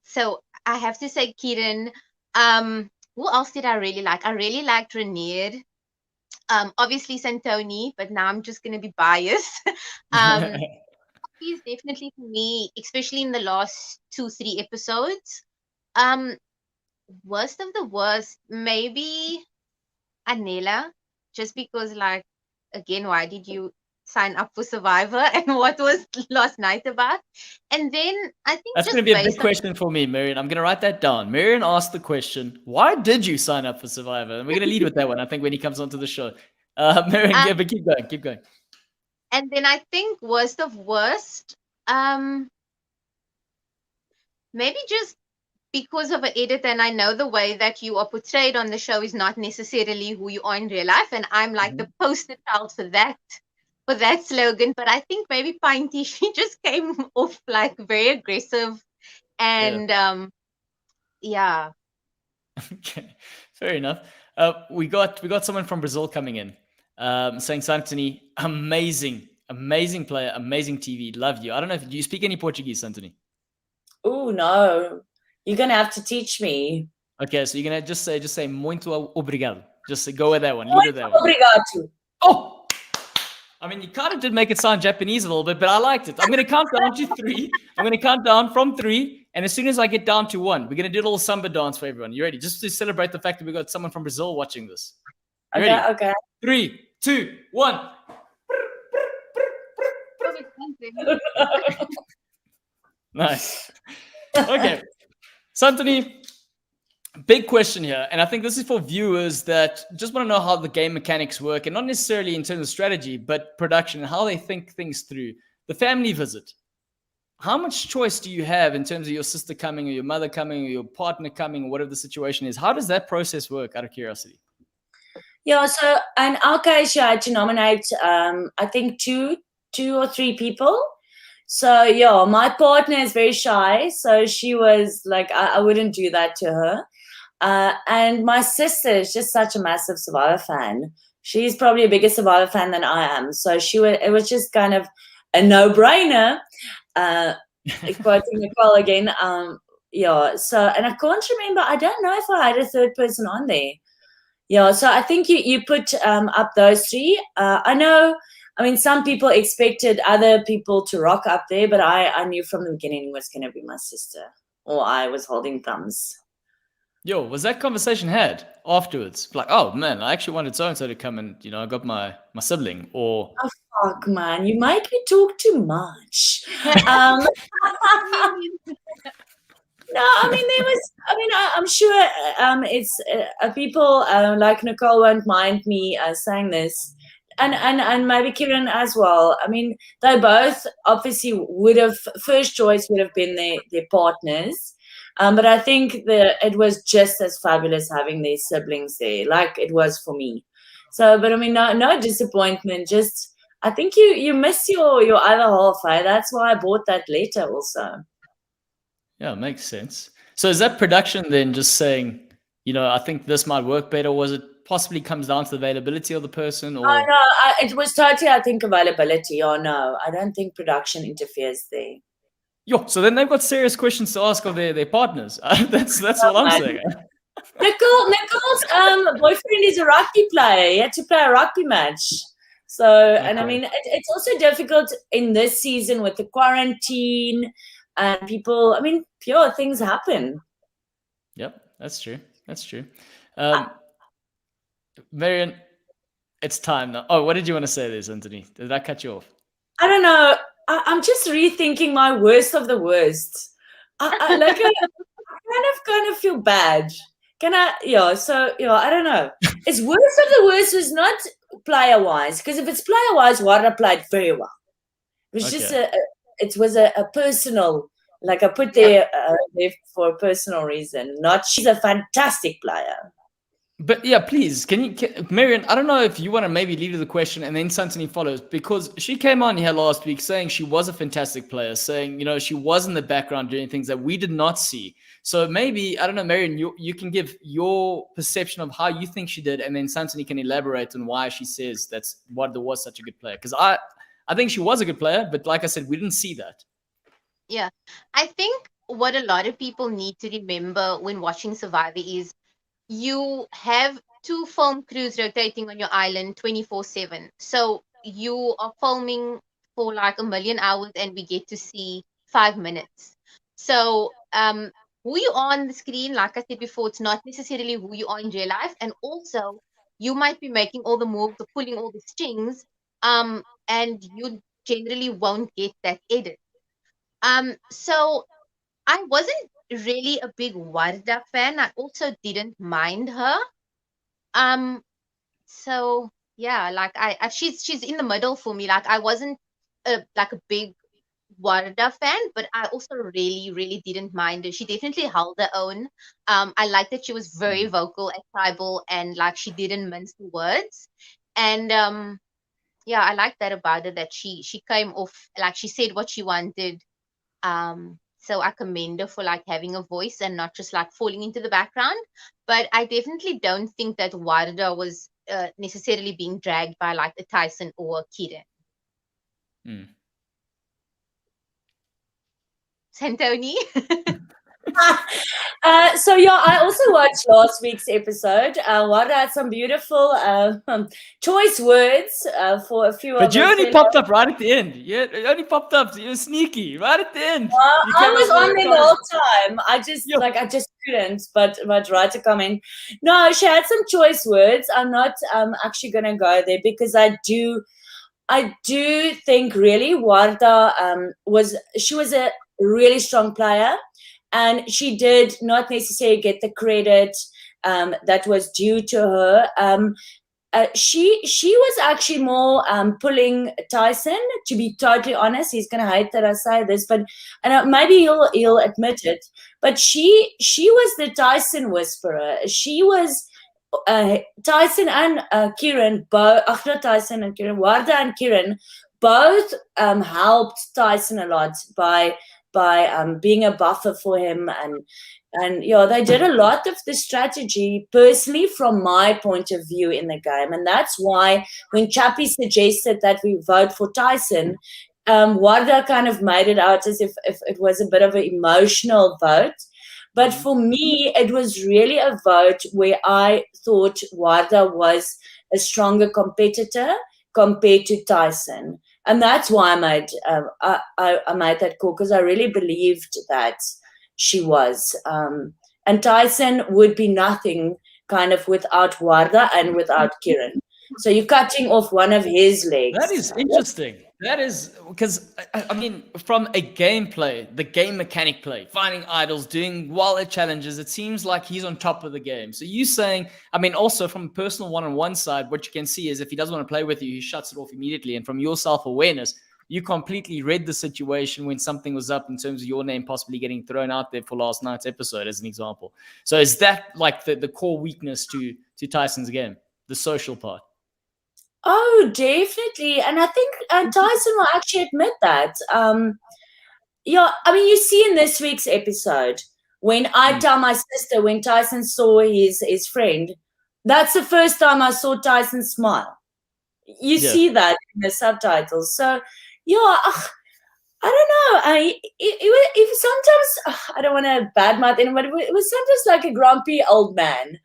So I have to say Kieran. Who else did I really like? I really liked Rainier. Obviously Santoni, but now I'm just going to be biased. He's definitely for me, especially in the last 2-3 episodes. Worst of the worst, maybe Anela, just because, like, again, why did you sign up for Survivor and what was last night about? And then I think that's going to be a big question for me, Marian. I'm going to write that down. Marian asked the question, why did you sign up for Survivor? And we're going to lead with that one, I think, when he comes onto the show. Marian, but keep going. And then I think worst of worst, maybe just because of an edit, and I know the way that you are portrayed on the show is not necessarily who you are in real life, and I'm like the poster child for that slogan. But I think maybe Pinty, she just came off like very aggressive, and yeah. Okay, fair enough. We got someone from Brazil coming in, saying Santoni, amazing player, amazing TV, love you. I don't know, do you speak any Portuguese, Santoni? Oh no, you're gonna have to teach me. Okay, so you're gonna just say muito obrigado. Just go with that one. Leave it that one. Obrigado. Oh, I mean, you kind of did make it sound Japanese a little bit, but I liked it. I'm gonna count down to 3. I'm gonna count down from 3, and as soon as I get down to 1, we're gonna do a little samba dance for everyone. You ready? Just to celebrate the fact that we got someone from Brazil watching this. You ready? Okay. 3, 2, 1. Nice. Okay. Santoni, big question here. And I think this is for viewers that just want to know how the game mechanics work, and not necessarily in terms of strategy, but production and how they think things through. The family visit. How much choice do you have in terms of your sister coming or your mother coming or your partner coming or whatever the situation is? How does that process work, out of curiosity? Yeah, so in our case, you had to nominate, I think, two or three people. So, yeah, my partner is very shy. So she was like, I wouldn't do that to her. And my sister is just such a massive Survivor fan. She's probably a bigger Survivor fan than I am. So it was just kind of a no-brainer. Quoting Nicole again. Yeah, so, and I can't remember. I don't know if I had a third person on there. Yeah, so I think you put up those 3. I know, I mean, some people expected other people to rock up there, but I knew from the beginning it was going to be my sister, or I was holding thumbs. Yo, was that conversation had afterwards? Like, oh man, I actually wanted so-and-so to come and, I got my sibling, or... Oh, fuck, man, you make me talk too much. No, I mean, I'm sure it's people like Nicole won't mind me saying this. and maybe Kieran as well. I mean, they both obviously would have, first choice would have been their partners. But I think it was just as fabulous having their siblings there, like it was for me. So, but I mean, no disappointment. Just I think you miss your other half. That's why I bought that letter also. Yeah, makes sense. So is that production then just saying, I think this might work better? Or was it possibly comes down to the availability of the person? Or Oh, no, it was totally, I think, availability. Oh no, I don't think production interferes there. so then they've got serious questions to ask of their partners. That's what I'm saying. Nicole's boyfriend is a rugby player. He had to play a rugby match. So, and I mean, it's also difficult in this season with the quarantine and people. I mean, pure things happen. Yep, that's true. Marian, it's time now. Oh, what did you want to say there, Santoni? Did I cut you off? I don't know. I'm just rethinking my worst of the worst. I kind of feel bad. So I don't know. It's worst of the worst was not player wise, because if it's player wise, Warda played very well. It was just it was a personal, like I put there for a personal reason. Not she's a fantastic player. But yeah, please, Marian, I don't know if you want to maybe lead with the question and then Santoni follows, because she came on here last week saying she was a fantastic player, saying, she was in the background doing things that we did not see. So maybe, I don't know, Marian, you can give your perception of how you think she did, and then Santoni can elaborate on why she says that's what there was such a good player. Because I think she was a good player, but like I said, we didn't see that. Yeah, I think what a lot of people need to remember when watching Survivor is you have 2 film crews rotating on your island 24/7. So you are filming for like 1 million hours and we get to see 5 minutes. So who you are on the screen, like I said before, it's not necessarily who you are in real life. And also you might be making all the moves or pulling all the strings, and you generally won't get that edit. So I wasn't really a big Warda fan. I also didn't mind her. So yeah, like she's in the middle for me. Like I wasn't a big Warda fan, but I also really didn't mind her. She definitely held her own. I like that she was very vocal and tribal, and like she didn't mince the words. And yeah, I like that about her, that she came off, like she said what she wanted. So I commend her for like having a voice and not just like falling into the background. But I definitely don't think that Warda was necessarily being dragged by like a Tyson or a Kieran. Santoni? So yeah, I also watched last week's episode. Warda had some beautiful choice words for a few. But you only popped up right at the end. You only popped up. You're sneaky right at the end. I was on there the whole time. I just couldn't, but right to come in. No, she had some choice words. I'm not actually gonna go there because I do think really Warda was a really strong player. And she did not necessarily get the credit that was due to her. She was actually more pulling Tyson, to be totally honest. He's going to hate that I say this, but maybe he'll admit it. But she was the Tyson whisperer. She was Tyson and Kieran, both, not Tyson and Kieran, Warda and Kieran, both helped Tyson a lot by being a buffer for him, and they did a lot of the strategy personally from my point of view in the game. And that's why when Chappie suggested that we vote for Tyson, Warda kind of made it out as if it was a bit of an emotional vote. But for me, it was really a vote where I thought Warda was a stronger competitor compared to Tyson. And that's why I made that call, because I really believed that she was. And Tyson would be nothing kind of without Warda and without Kieran. So you're cutting off one of his legs. That is interesting. That is because I mean, from a gameplay, the game mechanic play, finding idols, doing wallet challenges, it seems like he's on top of the game. So you saying, I mean, also from a personal one-on-one side, what you can see is if he doesn't want to play with you, he shuts it off immediately. And from your self-awareness, you completely read the situation when something was up in terms of your name possibly getting thrown out there for last night's episode, as an example. So is that like the core weakness to Tyson's game, the social part? Oh, definitely. And I think Tyson will actually admit that. Yeah, I mean, you see in this week's episode, when I tell my sister when Tyson saw his friend, that's the first time I saw Tyson smile. You see that in the subtitles. So, yeah, I don't know. It was sometimes, I don't want to badmouth anyone, but it was sometimes like a grumpy old man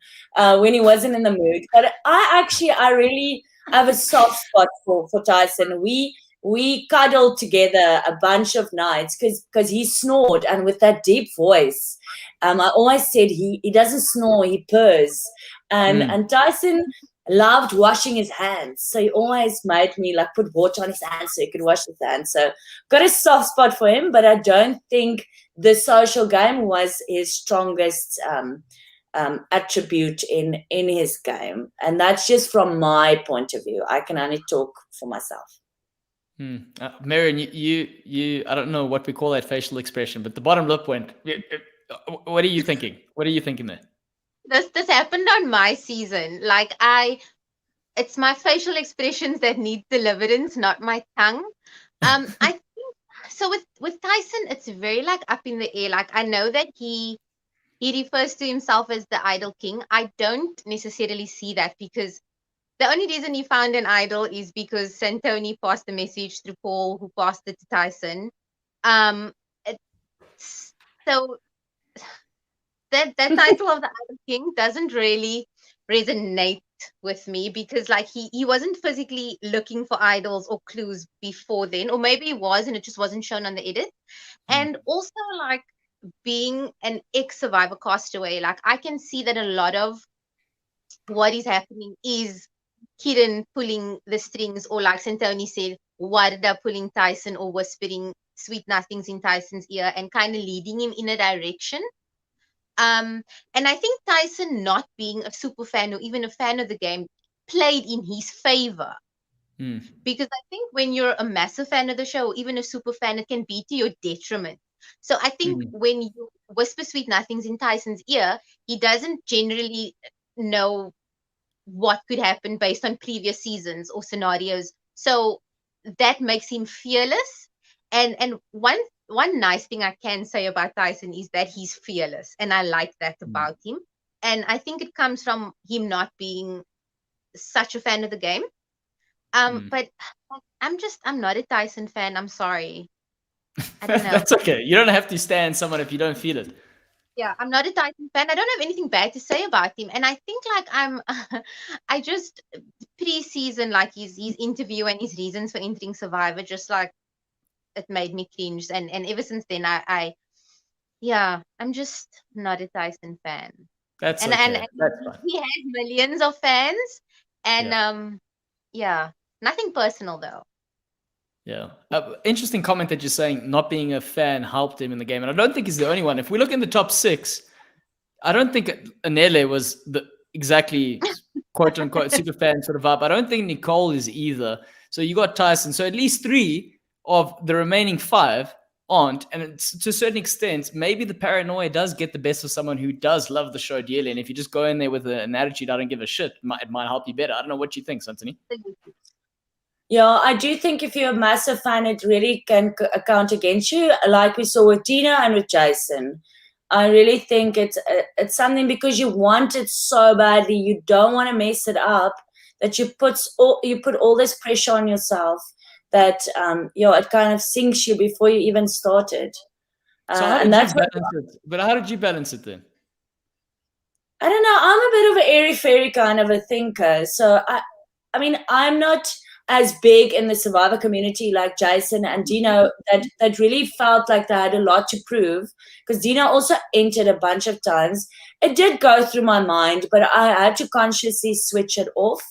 when he wasn't in the mood. But I really have a soft spot for Tyson. We cuddled together a bunch of nights because he snored, and with that deep voice, I always said he doesn't snore, he purrs. And Tyson loved washing his hands, so he always made me like put water on his hands so he could wash his hands. So got a soft spot for him, but I don't think the social game was his strongest attribute in his game, and that's just from my point of view. I can only talk for myself. Marian, you I don't know what we call that facial expression, but the bottom lip went. What are you thinking? What are you thinking there? This happened on my season. Like it's my facial expressions that need deliverance, not my tongue. I think so with Tyson, it's very like up in the air. Like I know that he refers to himself as the idol king. I don't necessarily see that, because the only reason he found an idol is because Santoni passed the message through Paul, who passed it to Tyson. So that title of the Idol King doesn't really resonate with me, because like he wasn't physically looking for idols or clues before then, or maybe he was and it just wasn't shown on the edit. And also, like, being an ex-Survivor castaway, like I can see that a lot of what is happening is Kieran pulling the strings, or like Santoni said, Warda pulling Tyson or whispering sweet nothings in Tyson's ear and kind of leading him in a direction. And I think Tyson not being a super fan or even a fan of the game played in his favor. Because I think when you're a massive fan of the show, or even a super fan, it can be to your detriment. So I think when you whisper sweet nothings in Tyson's ear, he doesn't generally know what could happen based on previous seasons or scenarios. So that makes him fearless. And one nice thing I can say about Tyson is that he's fearless, and I like that about him. And I think it comes from him not being such a fan of the game. But I'm not a Tyson fan. I'm sorry. I don't know. That's okay. You don't have to stand someone if you don't feel it. Yeah, I'm not a Tyson fan. I don't have anything bad to say about him. And I think like I just pre-season, like his interview and his reasons for entering Survivor, just like it made me cringe. And ever since then I'm just not a Tyson fan. That's and, okay. and That's fine. he has millions of fans, and nothing personal though. Yeah. Interesting comment that you're saying not being a fan helped him in the game. And I don't think he's the only one. If we look in the top 6, I don't think Anele was the exactly quote unquote super fan sort of vibe. I don't think Nicole is either. So you got Tyson. So at least 3 of the remaining 5 aren't. And it's, to a certain extent, maybe the paranoia does get the best of someone who does love the show dearly. And if you just go in there with an attitude, I don't give a shit, it might help you better. I don't know what you think, Santoni. Yeah, I do think if you're a massive fan, it really can count against you, like we saw with Dina and with Jason. I really think it's something, because you want it so badly, you don't want to mess it up, that you put all this pressure on yourself that it kind of sinks you before you even started. So how did you balance it? But how did you balance it then? I don't know. I'm a bit of an airy-fairy kind of a thinker. So I mean, I'm not as big in the Survivor community like Jason and Dino that really felt like they had a lot to prove, because Dino also entered a bunch of times. It did go through my mind, but I had to consciously switch it off,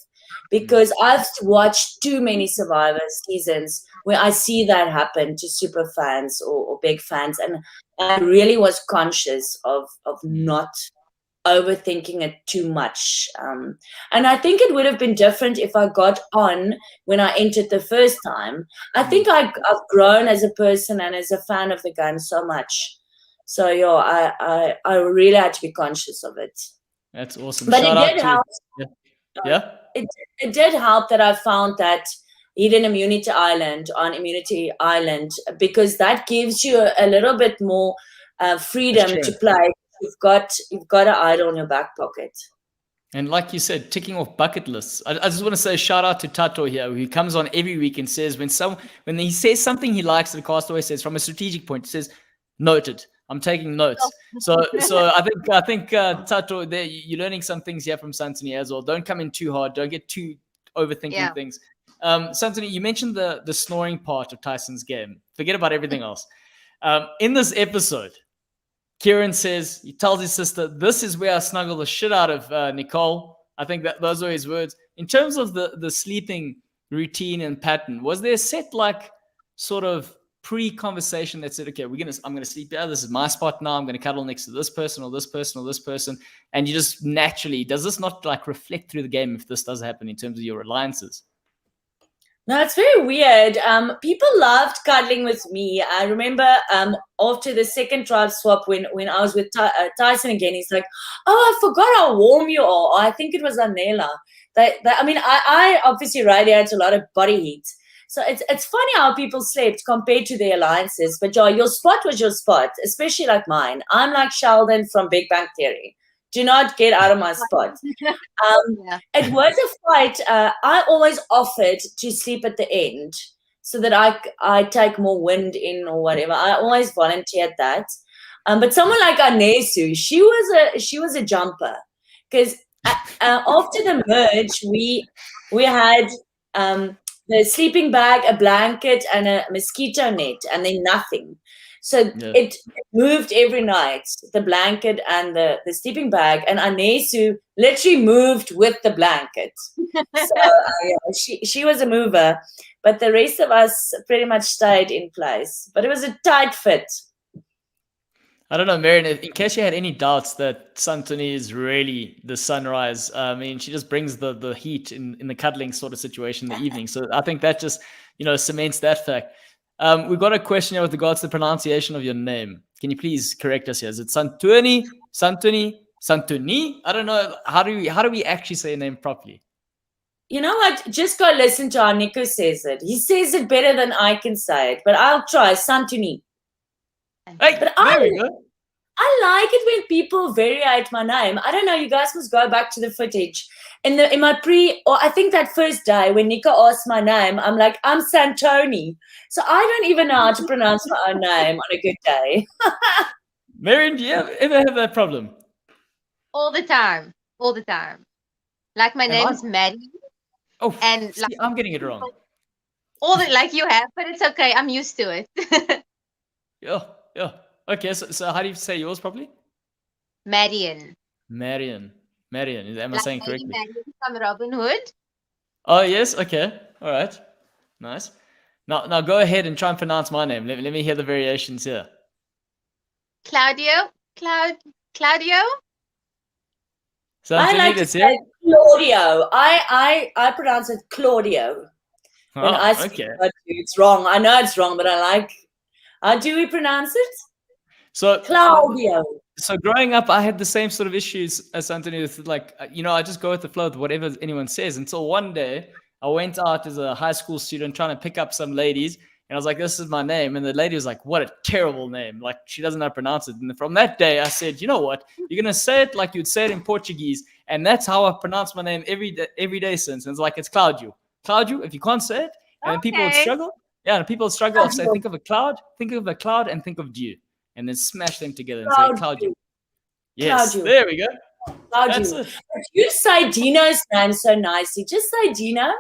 because I've watched too many Survivor seasons where I see that happen to super fans or big fans, and I really was conscious of not overthinking it too much. And I think it would have been different if I got on when I entered the first time. I think I've grown as a person and as a fan of the gun so much. So I really had to be conscious of it. That's awesome. But Shout it out did to help. yeah. It did help that I found that Hidden Immunity Island on Immunity Island, because that gives you a little bit more freedom to play. You've got an idol in your back pocket. And like you said, ticking off bucket lists. I just want to say a shout out to Tato here, who comes on every week and says when he says something he likes, the Castaway says from a strategic point, he says, noted. I'm taking notes. So I think Tato, there you're learning some things here from Santoni as well. Don't come in too hard. Don't get too overthinking things. Santoni, you mentioned the snoring part of Tyson's game. Forget about everything else. In this episode, Kieran says, he tells his sister, this is where I snuggle the shit out of Nicole. I think that those are his words. In terms of the sleeping routine and pattern, was there a set like sort of pre-conversation that said, okay, I'm going to sleep here. This is my spot now. I'm going to cuddle next to this person or this person or this person. And you just naturally, does this not like reflect through the game if this does happen in terms of your alliances? No, it's very weird. People loved cuddling with me. I remember after the second tribe swap when I was with Tyson again, he's like, oh, I forgot how warm you are. Or I think it was Anela. I obviously radiate a lot of body heat. So it's funny how people slept compared to their alliances. But your spot was your spot, especially like mine. I'm like Sheldon from Big Bang Theory. Do not get out of my spot. It was a fight. I always offered to sleep at the end so that I take more wind in or whatever. I always volunteered that. But someone like Anesu, she was a jumper, because after the merge, we had the sleeping bag, a blanket, and a mosquito net, and then nothing. So it moved every night, the blanket and the sleeping bag, and Anesu literally moved with the blanket. So she was a mover, but the rest of us pretty much stayed in place. But it was a tight fit. I don't know, Marian, in case you had any doubts that Santoni is really the sunrise, I mean, she just brings the heat in the cuddling sort of situation in the evening. So I think that just, cements that fact. We've got a question here with regards to the pronunciation of your name. Can you please correct us here? Is it Santoni? I don't know. How do we actually say your name properly? You know what? Just go listen to how Nico says it. He says it better than I can say it, but I'll try. Santoni. Hey, but there we go. I like it when people variate my name. I don't know. You guys must go back to the footage. In my I think that first day when Nico asked my name, I'm like, I'm Santoni. So I don't even know how to pronounce my own name on a good day. Marian, do you ever have that problem? All the time. Like my name's Maddie. Oh, and see, I'm getting it wrong. Like you have, but it's okay. I'm used to it. Yeah. Okay, so how do you say yours properly? Marian. Am I saying correctly? Marian from Robin Hood. Oh, yes. Okay. All right. Nice. Now go ahead and try and pronounce my name. Let me hear the variations here. Claudio. So I like to say Claudio. I pronounce it Claudio. Okay. It's wrong. I know it's wrong, but I like. How do we pronounce it? So Claudio. So growing up, I had the same sort of issues as Santoni with I just go with the flow with whatever anyone says, until one day I went out as a high school student trying to pick up some ladies, and I was like, this is my name. And the lady was like, what a terrible name. Like, she doesn't know how to pronounce it. And from that day, I said, you know what? You're going to say it like you'd say it in Portuguese. And that's how I've pronounced my name every day since. And it's like, it's Claudio. Claudio, if you can't say it, and people would struggle. Yeah, and people would struggle. I'd say, think of a cloud, and think of dew. And then smash them together and say Claudio. Yes, Claudio. There we go. Claudio. You say Dino's name so nicely. Just say Dino.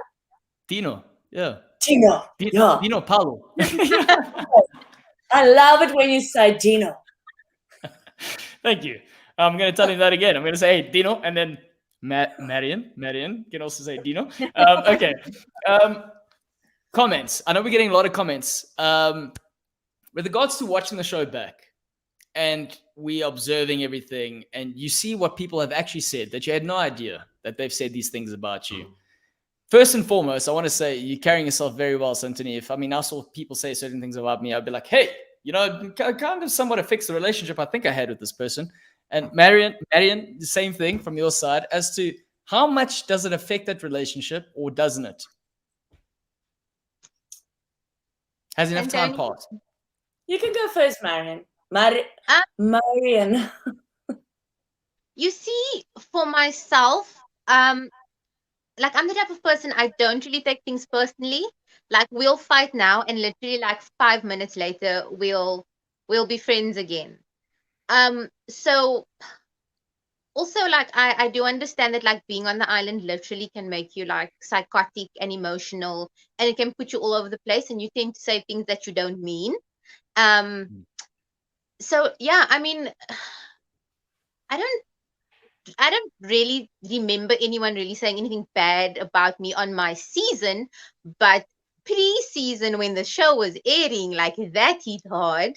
Dino, yeah. Dino Paulo. I love it when you say Dino. Thank you. I'm going to tell him that again. I'm going to say, hey, Dino, and then Marian can also say Dino. Okay. comments. I know we're getting a lot of comments. With regards to watching the show back and we observing everything, and you see what people have actually said that you had no idea that they've said these things about you. First and foremost, I want to say you're carrying yourself very well, Santoni. If I saw people say certain things about me, I'd be like, hey, kind of somewhat affects the relationship I think I had with this person. And Marian, the same thing from your side as to how much does it affect that relationship, or doesn't it? Has enough time passed? You can go first, Marian. Marian. You see, for myself, like I'm the type of person, I don't really take things personally. Like we'll fight now, and literally like 5 minutes later, we'll be friends again. So also, like I do understand that like being on the island literally can make you like psychotic and emotional, and it can put you all over the place, and you tend to say things that you don't mean. So yeah, I mean, I don't really remember anyone really saying anything bad about me on my season, but pre-season when the show was airing, like that hit hard.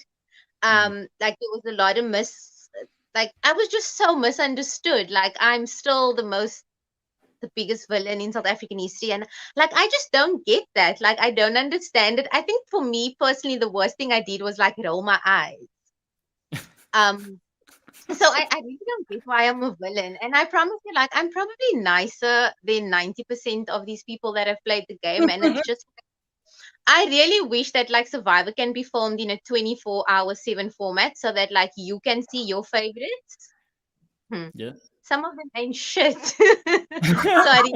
Like there was a lot of like I was just so misunderstood. Like I'm still the biggest villain in South African history, and like I just don't get that. Like I don't understand it. I think for me personally, the worst thing I did was like roll my eyes. So I really don't get why I'm a villain. And I promise you, like, I'm probably nicer than 90% of these people that have played the game. And it's just, I really wish that, like, Survivor can be filmed in a 24/7 format so that, like, you can see your favorites. Yeah. Some of them ain't shit. Sorry.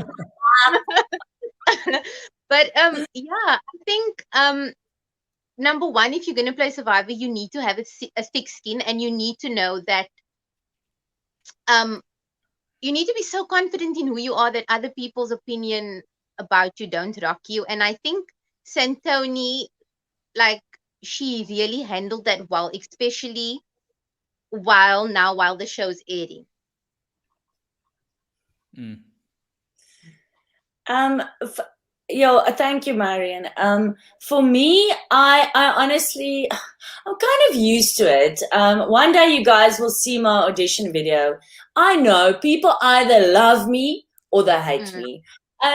But, yeah, I think, number one, if you're going to play Survivor, you need to have a thick skin, and you need to know that you need to be so confident in who you are that other people's opinion about you don't rock you. And I think Santoni, like, she really handled that well, especially while the show's airing. Thank you, Marian. For me, I honestly, I'm kind of used to it. One day you guys will see my audition video. I know people either love me or they hate me.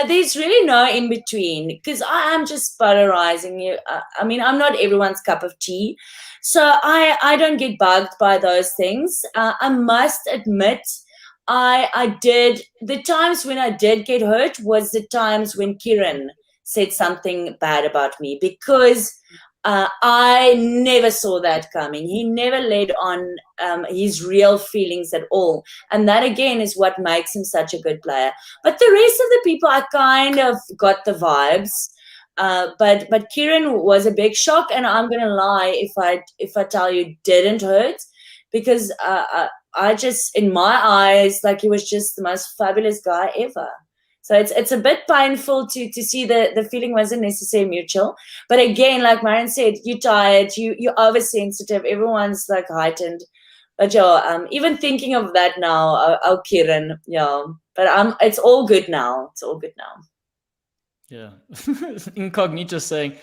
There's really no in between, because I am just butterizing you. I mean, I'm not everyone's cup of tea. So I don't get bugged by those things. I must admit, I did, the times when I did get hurt was the times when Kieran said something bad about me, because I never saw that coming. He never led on his real feelings at all. And that, again, is what makes him such a good player. But the rest of the people, I kind of got the vibes. But Kieran was a big shock, and I'm going to lie if I tell you didn't hurt, because I just, in my eyes, like, he was just the most fabulous guy ever. So it's a bit painful to see the feeling wasn't necessarily mutual. But again, like Marian said, you're tired, you're oversensitive, everyone's like heightened. But even thinking of that now, Kieran, but it's all good now. It's all good now. Yeah. Incognito saying,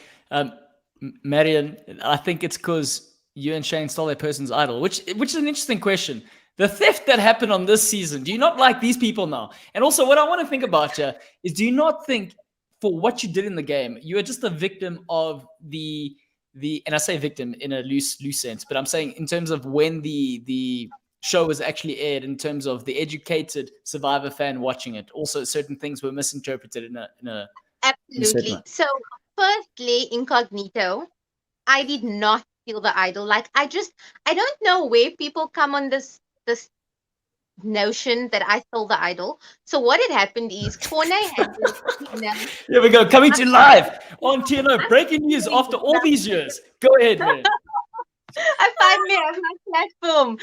Marian, I think it's because you and Shane stole that person's idol, which is an interesting question. The theft that happened on this season, do you not like these people now? And also, what I want to think about you is, do you not think, for what you did in the game, you are just a victim of the and I say victim in a loose sense, but I'm saying in terms of when the show was actually aired, in terms of the educated Survivor fan watching it. Also, certain things were misinterpreted in a absolutely. So, firstly, Incognito, I did not steal the idol. Like, I don't know where people come on this notion that I stole the idol. So what had happened is Corne had Here we go, coming to live on TNO, breaking news after all these years. Go ahead, man. I finally have my platform.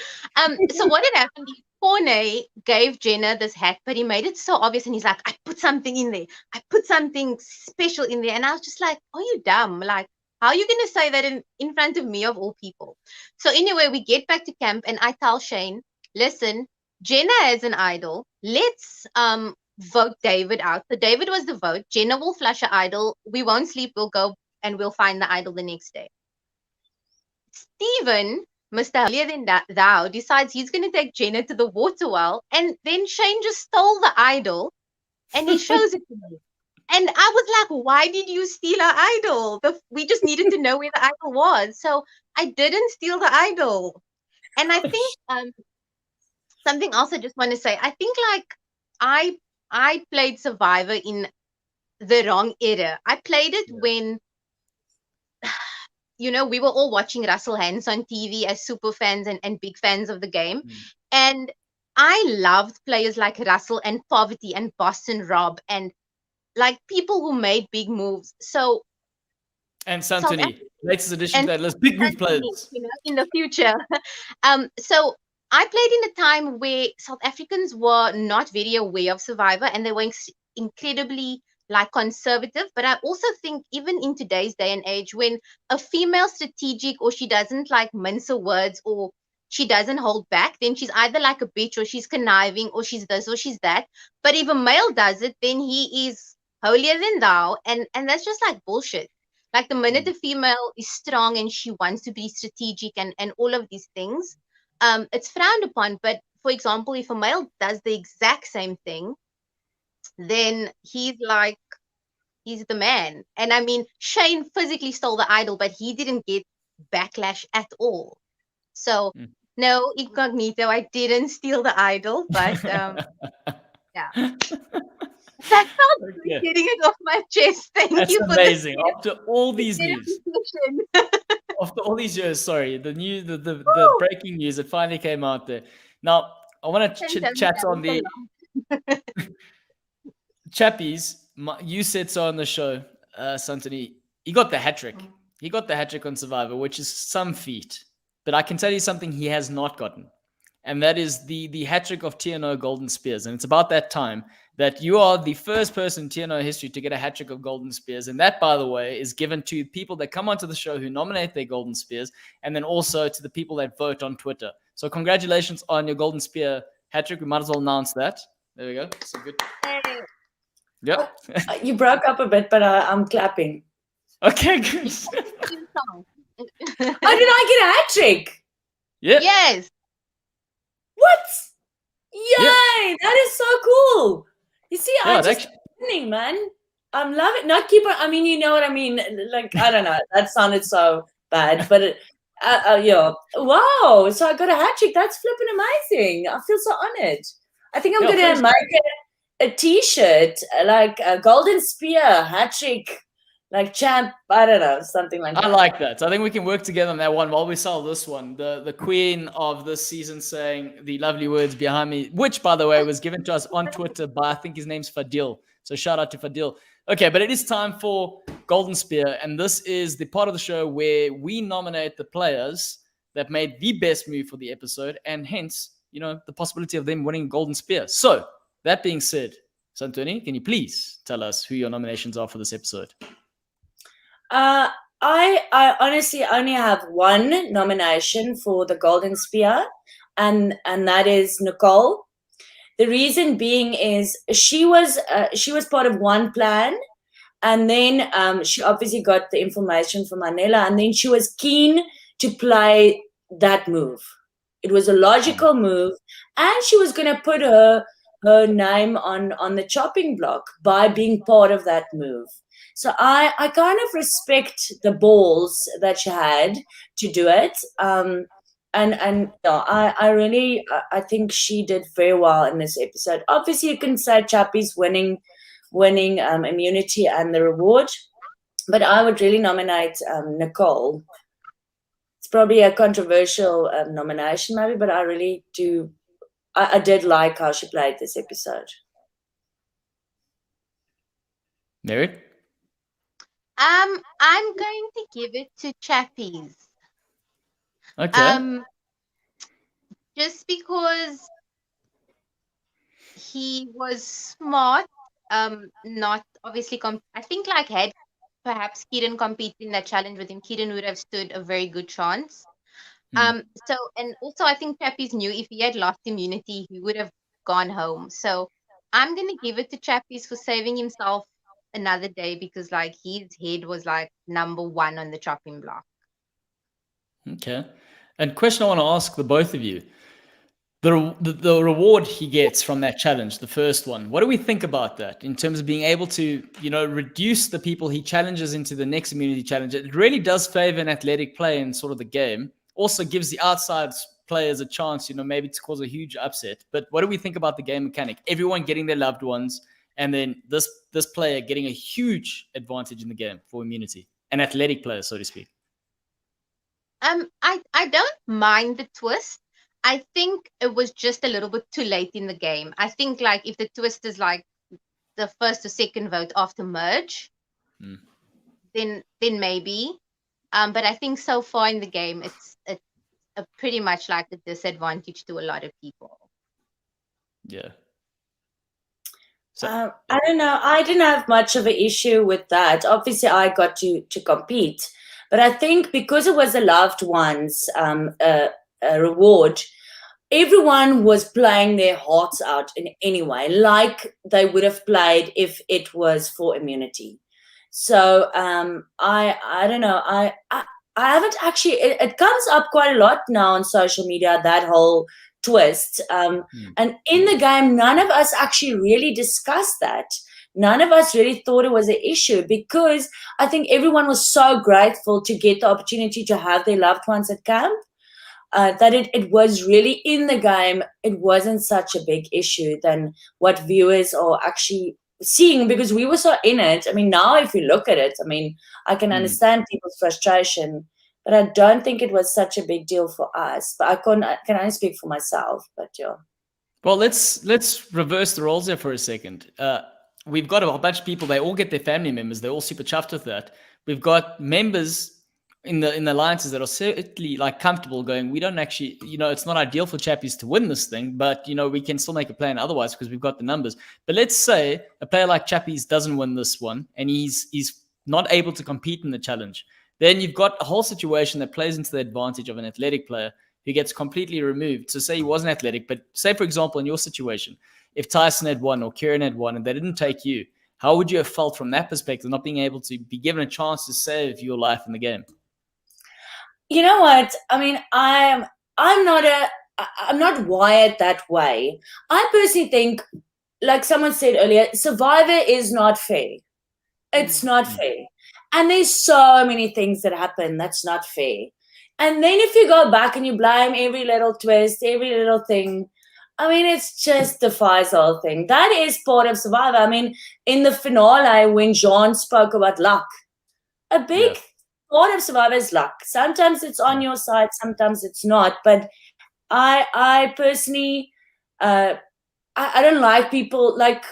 So what had happened is Corne gave Jenna this hat, but he made it so obvious, and he's like, I put something in there. I put something special in there. And I was just like, are you dumb? Like, how are you going to say that in front of me, of all people? So anyway, we get back to camp, and I tell Shane, listen, Jenna has an idol. Let's vote David out. So David was the vote. Jenna will flush her idol. We won't sleep. We'll go and we'll find the idol the next day. Stephen, Mr. Holier Than Thou, decides he's going to take Jenna to the water well. And then Shane just stole the idol and he shows it to me. And I was like, why did you steal our idol? We just needed to know where the idol was. So I didn't steal the idol. And I think something else I just want to say, I think like I played Survivor in the wrong era. I played it when, you know, we were all watching Russell Hantz on TV as super fans and big fans of the game. And I loved players like Russell and Poverty and Boston Rob and like people who made big moves. So and Santoni, latest addition to that list, big move players, you know, in the future. So I played in a time where South Africans were not very aware of Survivor and they were incredibly like conservative. But I also think even in today's day and age, when a female strategic or she doesn't like mince her words or she doesn't hold back, then she's either like a bitch or she's conniving or she's this or she's that. But if a male does it, then he is holier than thou. And that's just like bullshit. Like the minute a female is strong and she wants to be strategic and all of these things, it's frowned upon. But for example, if a male does the exact same thing, then he's the man. And I mean, Shane physically stole the idol, but he didn't get backlash at all. So no, incognito, I didn't steal the idol, but yeah. That felt like getting it off my chest. Thank you for amazing. After all these news, after all these years, sorry, the breaking news, it finally came out there. Now, I want to chat on the Chappies. You said so on the show, Santoni. He got the hat trick. He got the hat trick on Survivor, which is some feat. But I can tell you something he has not gotten. And that is the hat trick of TNO Golden Spears. And it's about that time that you are the first person in TNO history to get a hat trick of Golden Spears. And that, by the way, is given to people that come onto the show who nominate their Golden Spears, and then also to the people that vote on Twitter. So congratulations on your Golden Spear hat trick. We might as well announce that. There we go. So good. Yep. You broke up a bit, but I'm clapping. Okay, good. How did I get a hat trick? Yeah. Yes. What? Yay! That is so cool. You see, I'm just listening, man. I'm loving. Not keep on. I mean, you know what I mean. Like, I don't know. That sounded so bad, but yeah. Wow. So I got a hat trick. That's flipping amazing. I feel so honored. I think I'm gonna make a T-shirt, like a Golden Spear hat trick. Like champ, I don't know, something like that. I like that. I think we can work together on that one while we sell this one. The queen of this season saying the lovely words behind me, which, by the way, was given to us on Twitter by, I think his name's Fadil. So shout out to Fadil. Okay, but it is time for Golden Spear. And this is the part of the show where we nominate the players that made the best move for the episode and hence, you know, the possibility of them winning Golden Spear. So that being said, Santoni, can you please tell us who your nominations are for this episode? I honestly only have one nomination for the Golden Spear, and that is Nicole. The reason being is she was part of one plan, and then she obviously got the information from Manela, and then she was keen to play that move. It was a logical move, and she was going to put her name on the chopping block by being part of that move. So I kind of respect the balls that she had to do it. And I really think she did very well in this episode. Obviously, you can say Chappie's winning immunity and the reward, but I would really nominate Nicole. It's probably a controversial nomination, maybe, but I really do. I did like how she played this episode. Mary? I'm going to give it to Chappies. Okay. Just because he was smart, not obviously. I think like had perhaps Kieran competed in that challenge with him, Kieran would have stood a very good chance. So and also I think Chappies knew if he had lost immunity, he would have gone home. So I'm gonna give it to Chappies for saving himself another day, because like his head was like number one on the chopping block. Okay. And question I want to ask the both of you. The reward he gets from that challenge, the first one, what do we think about that in terms of being able to, reduce the people he challenges into the next immunity challenge? It really does favor an athletic play in sort of the game. Also gives the outside players a chance, maybe to cause a huge upset. But what do we think about the game mechanic? Everyone getting their loved ones, and then this player getting a huge advantage in the game for immunity, an athletic player, so to speak. I don't mind the twist. I think it was just a little bit too late in the game. I think like if the twist is like the first or second vote after merge, then maybe. But I think so far in the game, it's a pretty much like a disadvantage to a lot of people. Yeah. So, I don't know. I didn't have much of an issue with that. Obviously, I got to compete. But I think because it was a loved one's a reward, everyone was playing their hearts out in any way, like they would have played if it was for immunity. So I don't know. I haven't actually. It comes up quite a lot now on social media, that whole twist. And in the game, none of us actually really discussed that. None of us really thought it was an issue, because I think everyone was so grateful to get the opportunity to have their loved ones at camp, that it was really in the game. It wasn't such a big issue than what viewers are actually seeing, because we were so in it. I mean, now if you look at it, I mean, I can understand people's frustration, but I don't think it was such a big deal for us. But I can only speak for myself, but yeah. Well, let's reverse the roles there for a second. We've got a whole bunch of people. They all get their family members. They're all super chuffed with that. We've got members in the alliances that are certainly like comfortable going, we don't actually, it's not ideal for Chappies to win this thing, but we can still make a plan otherwise because we've got the numbers. But let's say a player like Chappies doesn't win this one and he's not able to compete in the challenge. Then you've got a whole situation that plays into the advantage of an athletic player who gets completely removed. So say he wasn't athletic, but say, for example, in your situation, if Tyson had won or Kieran had won and they didn't take you, how would you have felt from that perspective, not being able to be given a chance to save your life in the game? You know what? I mean, I'm not wired that way. I personally think, like someone said earlier, Survivor is not fair. It's not fair. And there's so many things that happen that's not fair. And then if you go back and you blame every little twist, every little thing, I mean, it's just defies the whole thing. That is part of Survivor. I mean, in the finale, when Jean spoke about luck, a big part of Survivor is luck. Sometimes it's on your side, sometimes it's not. But I personally, I don't like people like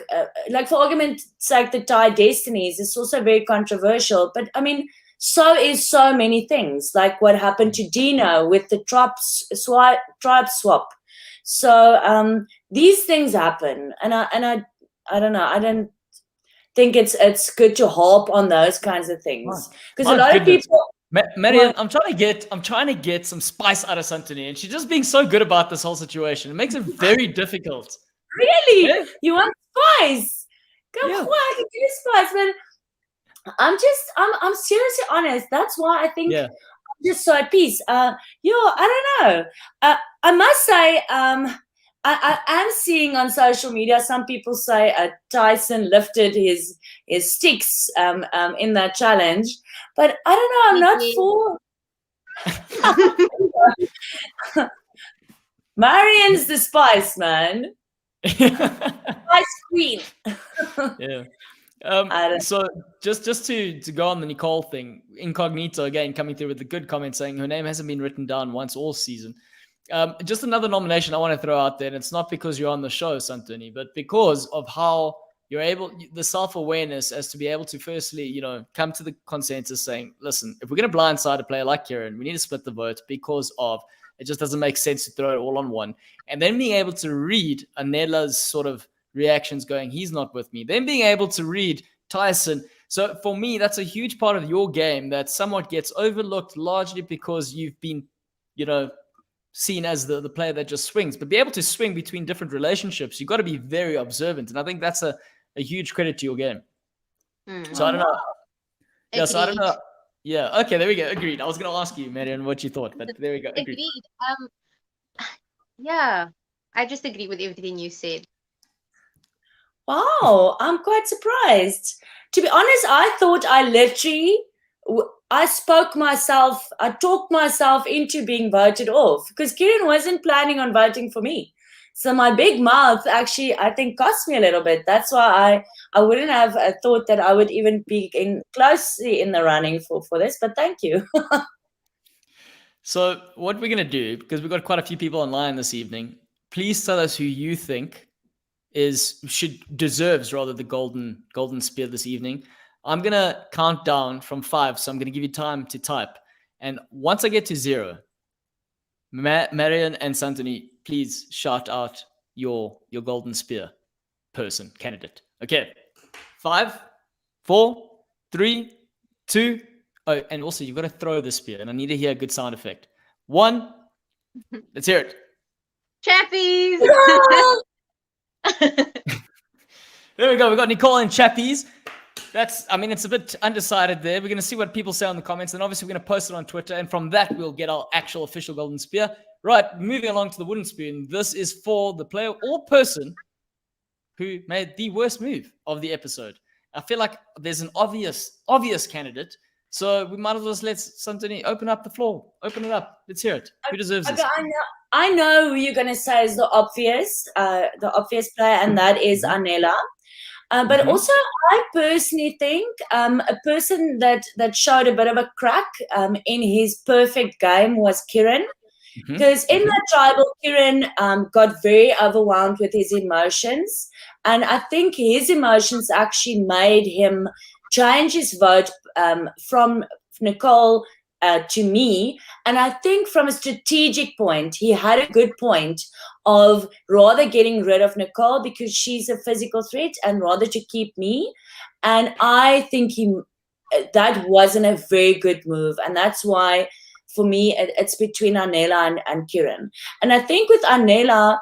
for argument's sake, the Thai Destinies is also very controversial. But I mean, so is so many things, like what happened to Dino with the tribe swap. So these things happen, and I don't know. I don't think it's good to harp on those kinds of things, because a lot of people. Marian, I'm trying to get some spice out of Santoni, and she's just being so good about this whole situation. It makes it very difficult. Really? Yeah? You want spice? Go on, I can give you spice, but I'm seriously honest. That's why I think I'm just so at peace. I don't know. I must say, I am seeing on social media some people say Tyson lifted his sticks in that challenge, but I don't know. I'm not for. Marian's the spice, man. Spice queen. So just to go on the Nicole thing, Incognito again coming through with a good comment saying her name hasn't been written down once all season. Just another nomination I want to throw out there, and it's not because you're on the show, Santoni, but because of how you're able, the self-awareness as to be able to firstly, come to the consensus saying, listen, if we're going to blindside a player like Kieran, we need to split the vote because of it just doesn't make sense to throw it all on one. And then being able to read Anela's sort of reactions going, he's not with me. Then being able to read Tyson. So for me, that's a huge part of your game that somewhat gets overlooked largely because you've been, seen as the player that just swings, but be able to swing between different relationships. You've got to be very observant. And I think that's a huge credit to your game. So I don't know. Yeah, so I don't know. Yeah, okay, there we go. Agreed. I was going to ask you, Marian, what you thought, but there we go. Agreed. Yeah, I just agree with everything you said. Wow, I'm quite surprised. To be honest, I thought I literally, I talked myself into being voted off because Kieran wasn't planning on voting for me. So my big mouth actually, I think, cost me a little bit. That's why I wouldn't have thought that I would even be closely in the running for this, but thank you. So what we're going to do, because we've got quite a few people online this evening, please tell us who you think deserves rather the golden spear this evening. I'm going to count down from 5, so I'm going to give you time to type. And once I get to 0, Marian and Santoni, please shout out your golden spear candidate. Okay. 5, 4, 3, 2. Oh, and also you've got to throw the spear, and I need to hear a good sound effect. 1. Let's hear it. Chappies. There we go. We got Nicole and Chappies. It's a bit undecided there. We're going to see what people say on the comments, and obviously we're going to post it on Twitter, and from that we'll get our actual official golden spear. Right, moving along to the wooden spoon. This is for the player or person who made the worst move of the episode. I feel like there's an obvious candidate, so we might as well let Santoni open up the floor. Open it up. Let's hear it. Who deserves this? I know who you're going to say is the obvious player, and that is Anela. But also, I personally think a person that showed a bit of a crack in his perfect game was Kieran. Because in that tribal, Kieran got very overwhelmed with his emotions. And I think his emotions actually made him change his vote from Nicole to me. And I think from a strategic point, he had a good point of rather getting rid of Nicole because she's a physical threat and rather to keep me. And I think that wasn't a very good move. And that's why, for me, it's between Anela and Kieran. And I think with Anela,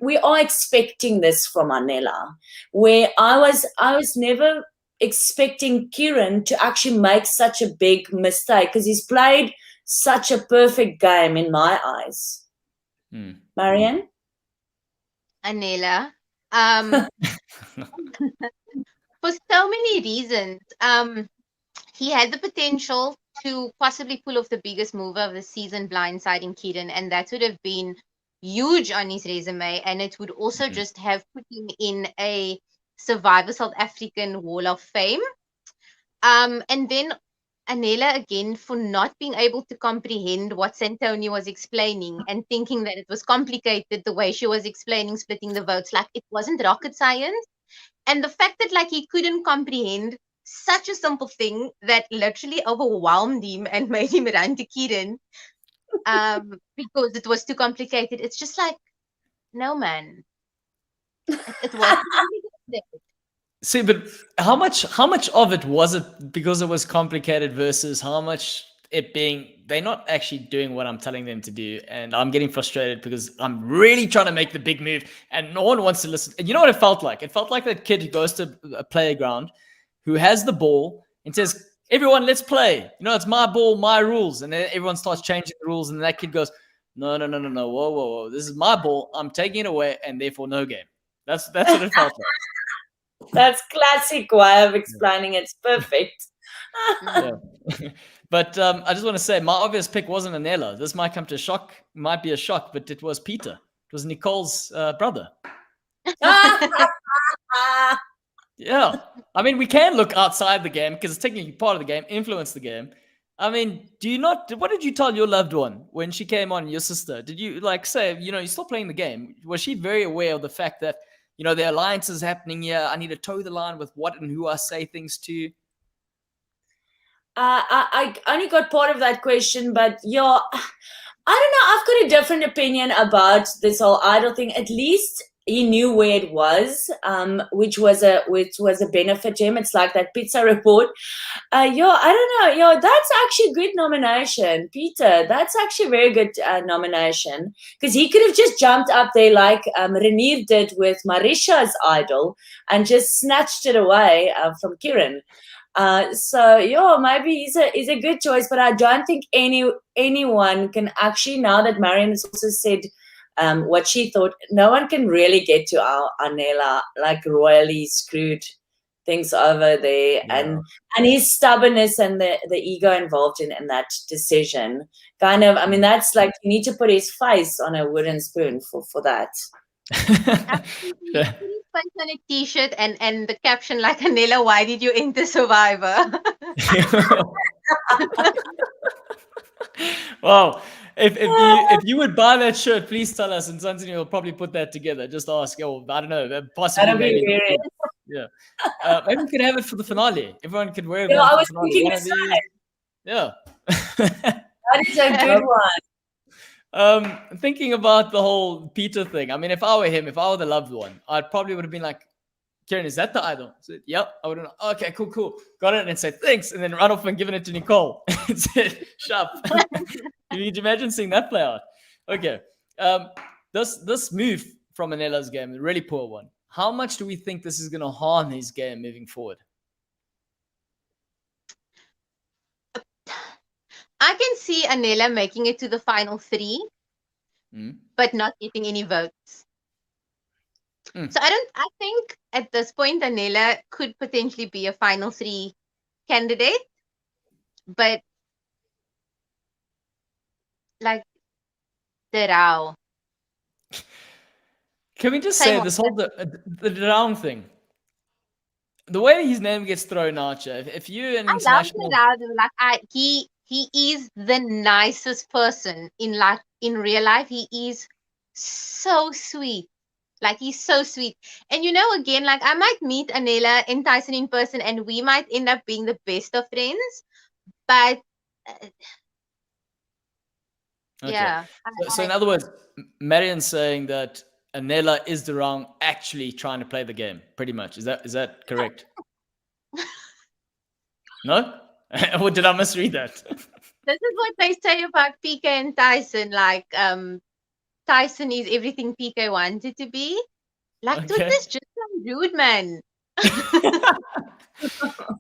we are expecting this from Anela, where I was never expecting Kieran to actually make such a big mistake because he's played such a perfect game in my eyes. Marian? Anela. For so many reasons. He had the potential to possibly pull off the biggest move of the season, blindsiding Kieran, and that would have been huge on his resume, and it would also just have put him in a Survivor South African Wall of Fame. And then Anela, again, for not being able to comprehend what Santoni was explaining and thinking that it was complicated the way she was explaining splitting the votes, like it wasn't rocket science. And the fact that he couldn't comprehend such a simple thing that literally overwhelmed him and made him run to Kieran because it was too complicated. It's just like, no, man. It was. See, but how much of it was it because it was complicated versus how much it being they're not actually doing what I'm telling them to do, and I'm getting frustrated because I'm really trying to make the big move and no one wants to listen. And you know what it felt like? It felt like that kid who goes to a playground who has the ball and says, "Everyone, let's play. It's my ball, my rules." And then everyone starts changing the rules, and that kid goes, "No, whoa. This is my ball. I'm taking it away, and therefore no game." That's what it felt like. That's classic way of explaining it. It's perfect. Yeah. But I just want to say, my obvious pick wasn't Anela. This might come to might be a shock, but it was Peter. It was Nicole's brother. Yeah. I mean, we can look outside the game because it's technically part of the game, influence the game. I mean, what did you tell your loved one when she came on, your sister? Did you say, you're still playing the game? Was she very aware of the fact that, the alliance is happening here? I need to toe the line with what and who I say things to. I only got part of that question, but I don't know. I've got a different opinion about this whole idol thing. At least he knew where it was, which was a benefit to him. It's like that pizza report. I don't know. That's actually a good nomination, Peter. That's actually a very good nomination, because he could have just jumped up there like Renier did with Marisha's idol and just snatched it away from Kiran. Maybe he's a good choice, but I don't think anyone can actually, now that Marian has also said what she thought, no one can really get to our Anela, like royally screwed things over there, and his stubbornness and the ego involved in that decision. Kind of, I mean, that's like, you need to put his face on a wooden spoon for that. Absolutely. Put his face on a t-shirt and the caption like, Anela, why did you enter Survivor? Wow. If you would buy that shirt, please tell us, and Santoni will probably put that together. Just ask. Oh, I don't know. Possibly, maybe. Yeah. Maybe we could have it for the finale. Everyone could wear it. I was thinking the same. Yeah. That is a good one. Thinking about the whole Peter thing. I mean, if I were him, if I were the loved one, I probably would have been like, Karen, is that the idol? I said, yep. I would have, okay, cool. Got it, and said, thanks, and then run off and given it to Nicole. And said, sharp. Can you imagine seeing that play out? Okay. This move from Anela's game, a really poor one. How much do we think this is going to harm his game moving forward? I can see Anela making it to the final 3, but not getting any votes. So I think at this point, Anela could potentially be a final 3 candidate, but like the Rao. Can we just say this whole the round thing? The way his name gets thrown out, if you're an international, I love like he is the nicest person in real life. He is so sweet. Like, he's so sweet. And again, like, I might meet Anela and Tyson in person, and we might end up being the best of friends. But yeah. So in other words, Marian's saying that Anela is the wrong actually trying to play the game, pretty much. Is that correct? No? Or did I misread that? This is what they say about PK and Tyson. Like, Tyson is everything PK wanted to be. Like, Twitter's just so rude, man.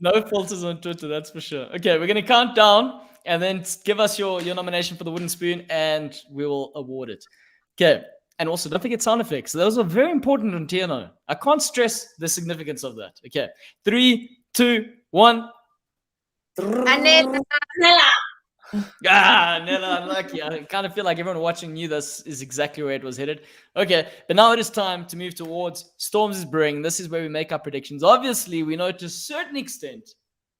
No filters on Twitter, that's for sure. Okay, we're going to count down and then give us your nomination for the wooden spoon, and we will award it. Okay, and also don't forget sound effects. Those are very important on TNO. I can't stress the significance of that. Okay, 3, 2, 1. Anela. Nella, unlucky. I kind of feel like everyone watching knew this is exactly where it was headed. Okay, but now it is time to move towards Storms' Brewing. This is where we make our predictions. Obviously, we know to a certain extent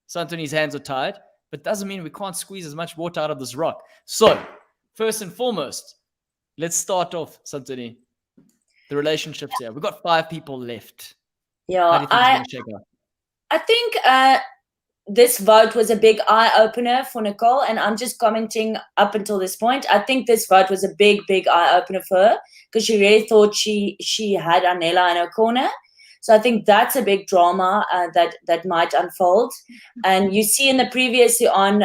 Santoni's hands are tied, but doesn't mean we can't squeeze as much water out of this rock. So, first and foremost, let's start off, Santoni. The relationships here. We've got 5 people left. Yeah, how do you think it's going to shake out? I think this vote was a big eye-opener for Nicole, and I'm just commenting up until this point. I think this vote was a big eye-opener for her, because she really thought she had Anela in her corner. So I think that's a big drama that might unfold. And you see in the previously on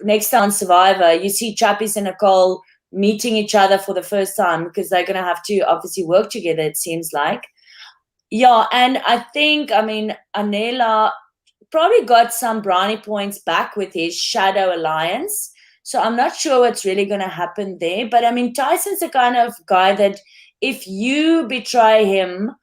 next time on Survivor, you see Chappies and Nicole meeting each other for the first time, because they're going to have to obviously work together, it seems like. Yeah, and I think, I mean, Anela probably got some brownie points back with his Shadow Alliance. So I'm not sure what's really going to happen there. But, I mean, Tyson's the kind of guy that if you betray him,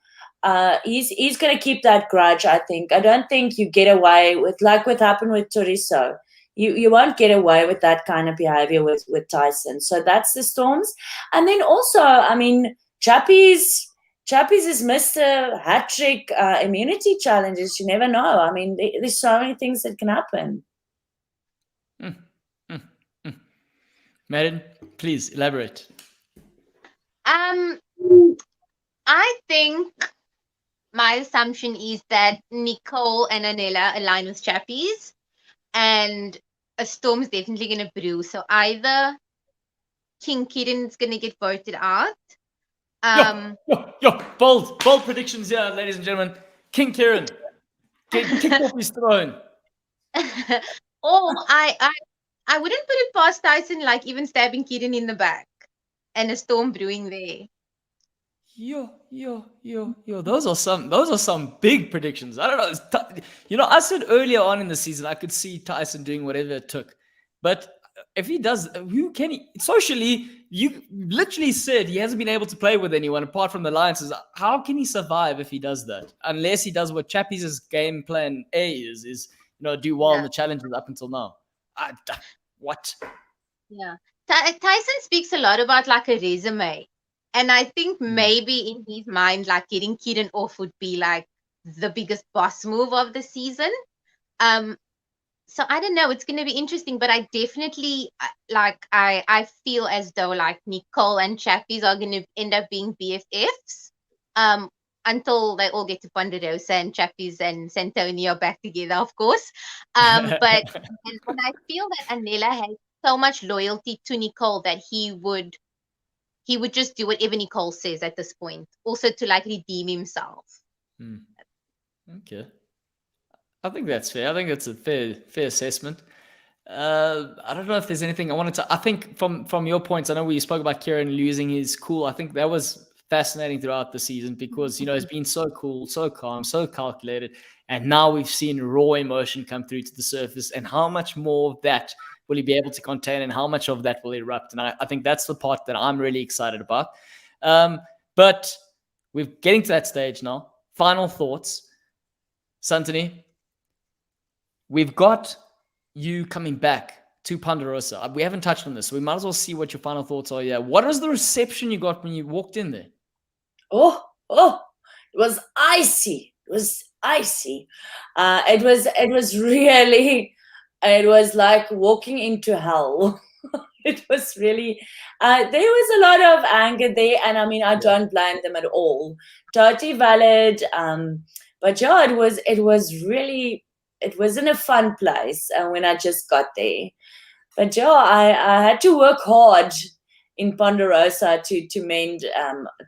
he's going to keep that grudge, I think. I don't think you get away with, like what happened with Toriso. You won't get away with that kind of behavior with Tyson. So that's the Storms. And then also, I mean, Chappies has missed a hat-trick immunity challenges. You never know. I mean, there's so many things that can happen. Marian, please elaborate. I think my assumption is that Nicole and Anela align with Chappies, and a storm's definitely going to brew. So either King Kieran's going to get voted out. Bold predictions here, ladies and gentlemen. King Kieran, kicked off his throne. Or I wouldn't put it past Tyson, like even stabbing Kieran in the back and a storm brewing there. Those are some big predictions. I don't know. I said earlier on in the season I could see Tyson doing whatever it took, but if he does, who can he socially? You literally said he hasn't been able to play with anyone apart from the Alliances. How can he survive if he does that? Unless he does what Chappie's game plan A is do well in the challenges up until now. What? Yeah, Tyson speaks a lot about like a resume, and I think maybe in his mind, like getting Kieran off would be like the biggest boss move of the season. So I don't know. It's going to be interesting, but I definitely I feel as though like Nicole and Chappies are going to end up being BFFs until they all get to Ponderosa and Chappies and Santoni are back together, of course. But and I feel that Anela has so much loyalty to Nicole that he would just do whatever Nicole says at this point, also to like redeem himself. Okay. I think that's fair. I think that's a fair assessment. I don't know if there's anything I wanted to. I think from your points, I know we spoke about Kieran losing his cool. I think that was fascinating throughout the season because he's been so cool, so calm, so calculated, and now we've seen raw emotion come through to the surface. And how much more of that will he be able to contain, and how much of that will erupt? And I think that's the part that I'm really excited about. But we're getting to that stage now. Final thoughts, Santoni. We've got you coming back to Ponderosa. We haven't touched on this, so we might as well see what your final thoughts are. Yeah, what was the reception you got when you walked in there? Oh, it was icy. It was icy. It was really. It was like walking into hell. It was really. There was a lot of anger there, and I mean, I don't blame them at all. Totally valid. But yeah, it was really. It wasn't a fun place when I just got there. But yeah, I had to work hard in Ponderosa to mend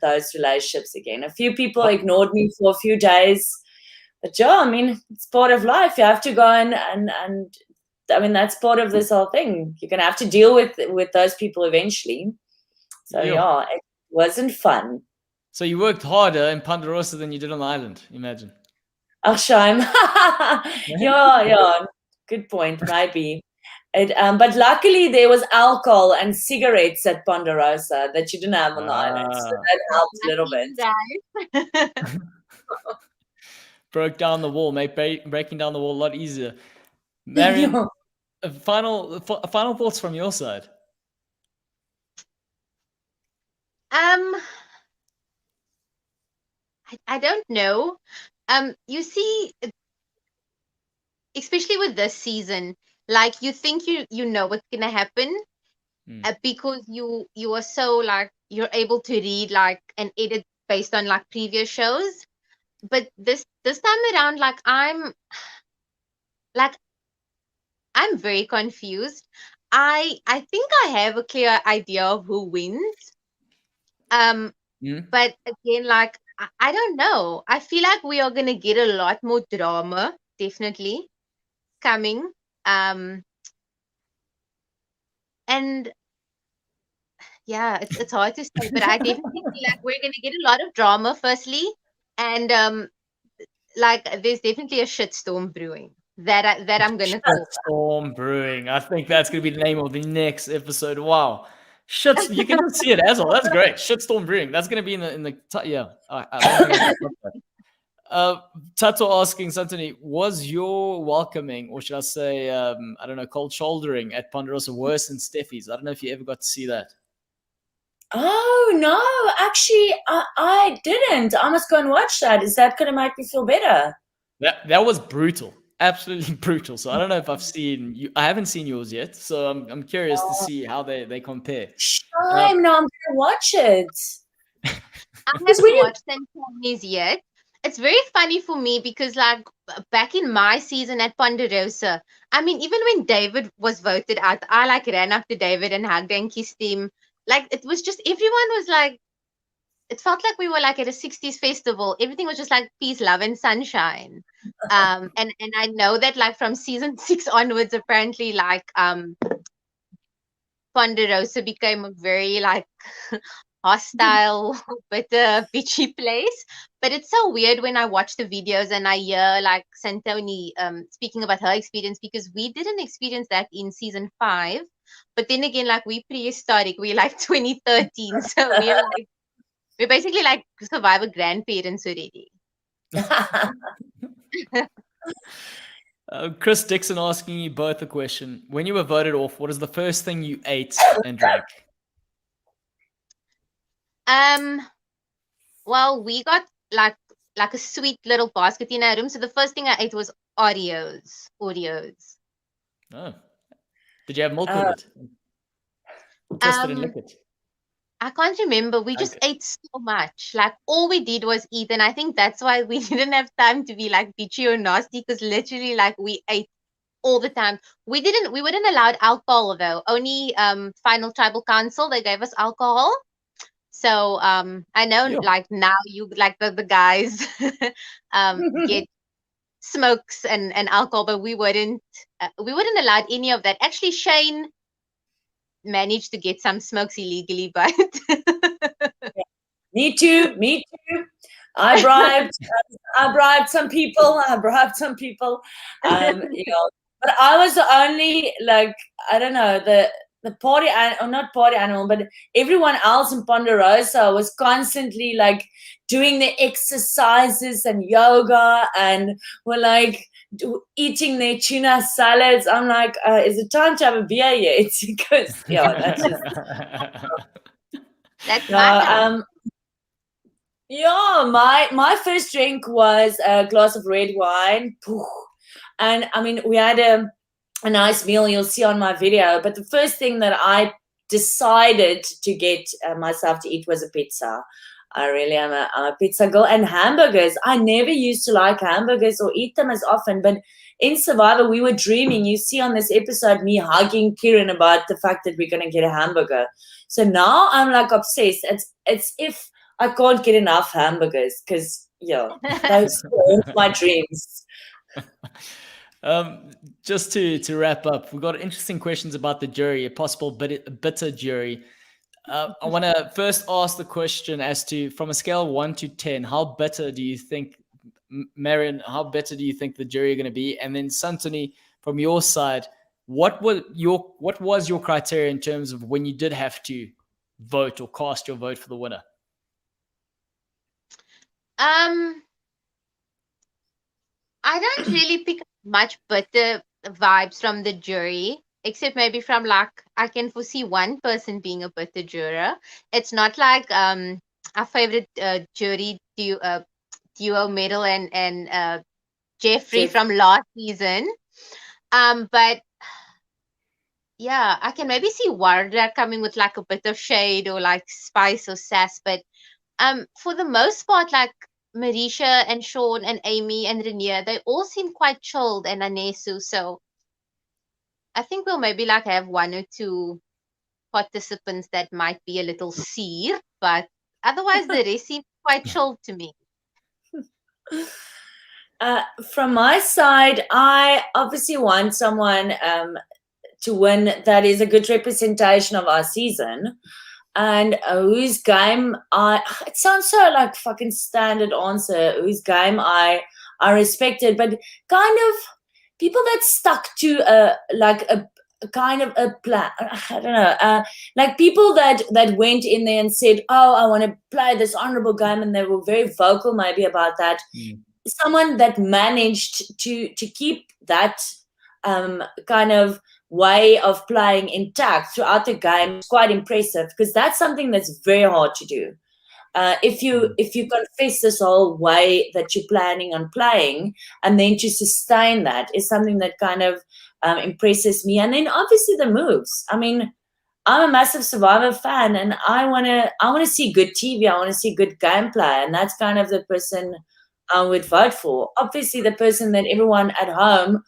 those relationships again. A few people ignored me for a few days. But yeah, I mean, it's part of life. You have to go and I mean, that's part of this whole thing. You're going to have to deal with those people eventually. So yeah, it wasn't fun. So you worked harder in Ponderosa than you did on the island, imagine. Ach, shame. Yeah. Good point, maybe. But luckily there was alcohol and cigarettes at Ponderosa that you didn't have on the island. So that helped a little bit. Broke down the wall, made breaking down the wall a lot easier. Marian, final thoughts from your side? I don't know. You see, especially with this season, like you think you know what's gonna happen because you are so like you're able to read like and edit based on like previous shows. But this time around, like I'm very confused. I think I have a clear idea of who wins. But again, like I don't know. I feel like we are gonna get a lot more drama, definitely coming. And yeah, it's hard to say, but I definitely feel like we're gonna get a lot of drama, firstly, and like there's definitely a shitstorm brewing that I'm gonna call shitstorm brewing. I think that's gonna be the name of the next episode. Wow. You can just see it as well. That's great. Shitstorm brewing. That's gonna be in the yeah. Tato asking Santoni, was your welcoming, or should I say, I don't know, cold shouldering at Ponderosa worse than Steffi's? I don't know if you ever got to see that. Oh no, actually, I didn't. I must go and watch that. Is that going to make me feel better? That was brutal. Absolutely brutal. So I don't know if I've seen you. I haven't seen yours yet. So I'm curious to see how they compare. Shame. No, I'm going to watch it. I haven't watched Santoni's yet. It's very funny for me because like back in my season at Ponderosa, I mean, even when David was voted out, I like ran up to David and hugged and kissed him. like it was just everyone was like, it felt like we were like at a 60s festival. Everything was just like peace, love, and sunshine. And I know that like from season 6 onwards, apparently like Ponderosa became a very like hostile, bitter, bitchy place. But it's so weird when I watch the videos and I hear like Santoni speaking about her experience, because we didn't experience that in season 5. But then again, like we prehistoric, we like 2013, so we're basically like Survivor grandparents already. Chris Dixon asking you both a question. When you were voted off, what is the first thing you ate and drank? Well, we got like a sweet little basket in our room. So the first thing I ate was Oreos. Oh. Did you have milk with it? Twisted and liquid? I can't remember. We just ate so much. Like all we did was eat, and I think that's why we didn't have time to be like bitchy or nasty, because literally like we ate all the time. We weren't allowed alcohol though. Only Final Tribal Council, they gave us alcohol. So I know like now you like the guys get smokes and alcohol, but we weren't allowed any of that. Actually, Shane managed to get some smokes illegally, but Me too. I bribed some people. But I was the only, like, I don't know, the party or not party animal, but everyone else in Ponderosa was constantly like doing the exercises and yoga, and were like eating their tuna salads. I'm like, is it time to have a beer yet? Because that's just that's my my first drink was a glass of red wine. And I mean, we had a nice meal, you'll see on my video. But the first thing that I decided to get myself to eat was a pizza. I really am a pizza girl. And hamburgers. I never used to like hamburgers or eat them as often. But in Survivor, we were dreaming. You see on this episode me hugging Kieran about the fact that we're going to get a hamburger. So now I'm like obsessed. It's if I can't get enough hamburgers, because those are my dreams. Just to wrap up, we've got interesting questions about the jury, a possible bitter jury. I want to first ask the question as to, from a scale of 1 to 10, how bitter do you think, Marian, how bitter do you think the jury are going to be? And then Santoni, from your side, what was your criteria in terms of when you did have to vote or cast your vote for the winner? I don't really pick up much bitter vibes from the jury, except maybe from like I can foresee one person being a bitter juror. It's not like our favorite jury duo Medal and Jeffrey from last season. But yeah, I can maybe see Warda coming with like a bit of shade or like spice or sass. But for the most part, like Marisha and Sean and Amy and Renier, they all seem quite chilled, and Anesu. So I think we'll maybe like have 1 or 2 participants that might be a little seared, but otherwise the rest seems quite chilled to me. From my side, I obviously want someone to win that is a good representation of our season, and whose game it sounds so like fucking standard answer, whose game I respected, but kind of people that stuck to a kind of a plan. I don't know, like people that went in there and said, oh, I want to play this honorable game, and they were very vocal maybe about that. Someone that managed to keep that kind of way of playing intact throughout the game is quite impressive, because that's something that's very hard to do. If you confess this whole way that you're planning on playing, and then to sustain that is something that kind of impresses me. And then obviously the moves. I mean, I'm a massive Survivor fan, and I wanna see good TV. I want to see good gameplay, and that's kind of the person I would vote for. Obviously, the person that everyone at home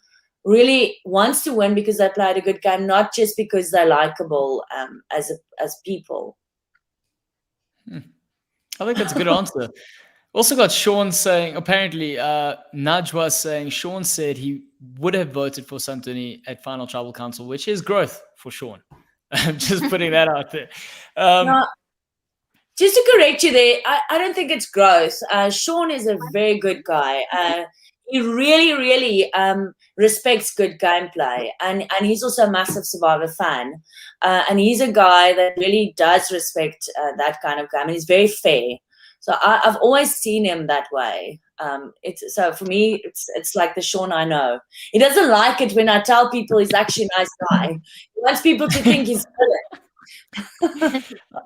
really wants to win because they played a good game, not just because they're likable as people. I think that's a good answer. Also got Sean saying, apparently, Najwa saying, Sean said he would have voted for Santoni at Final Tribal Council, which is growth for Sean. I'm just putting that out there. No, just to correct you there, I don't think it's growth. Sean is a very good guy. He really, really respects good gameplay. And he's also a massive Survivor fan. And he's a guy that really does respect that kind of game. And he's very fair. So I've always seen him that way. So for me, it's like the Sean I know. He doesn't like it when I tell people he's actually a nice guy. He wants people to think he's good.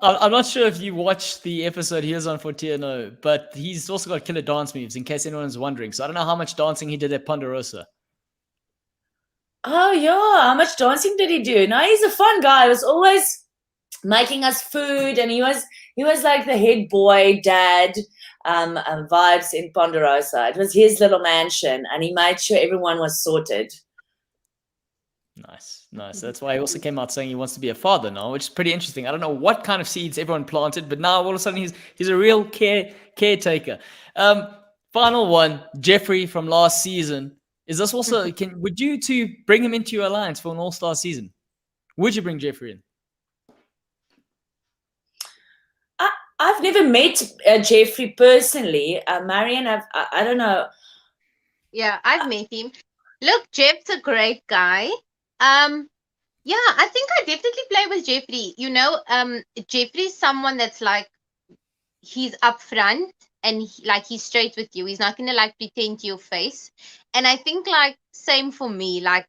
I'm not sure if you watched the episode he was on for TNO, but he's also got killer dance moves, in case anyone's wondering. So I don't know how much dancing he did at Ponderosa. Oh, yeah. How much dancing did he do? No, he's a fun guy. He was always making us food, and he was like the head boy dad vibes in Ponderosa. It was his little mansion, and he made sure everyone was sorted. Nice. That's why he also came out saying he wants to be a father now, which is pretty interesting. I don't know what kind of seeds everyone planted, but now all of a sudden he's a real caretaker. Final one, Jeffrey from last season. Is this also would you two bring him into your alliance for an all-star season? Would you bring Jeffrey in? I've never met Jeffrey personally. Marian, I don't know. Yeah, I've met him. Look, Jeff's a great guy. Yeah, I think I definitely play with Jeffrey. You know, Jeffrey's someone that's like, he's upfront and he's straight with you. He's not gonna like pretend to your face. And I think like same for me. Like,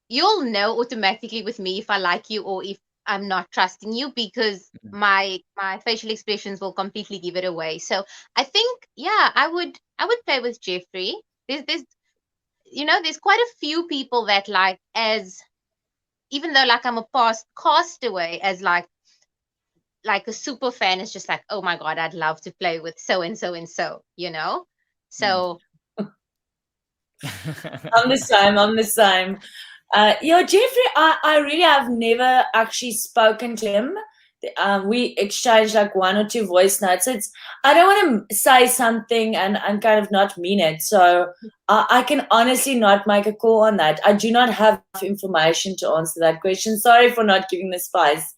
you'll know automatically with me if I like you or if I'm not trusting you, because my facial expressions will completely give it away. So I think, yeah, I would play with Jeffrey. There's there's quite a few people that like, as even though like I'm a past castaway, as like a super fan is just like, oh my God, I'd love to play with so and so and so, you know? So I'm the same. Jeffrey, I really have never actually spoken to him. We exchanged like one or two voice notes. I don't want to say something and kind of not mean it. So I can honestly not make a call on that. I do not have enough information to answer that question. Sorry for not giving the spice,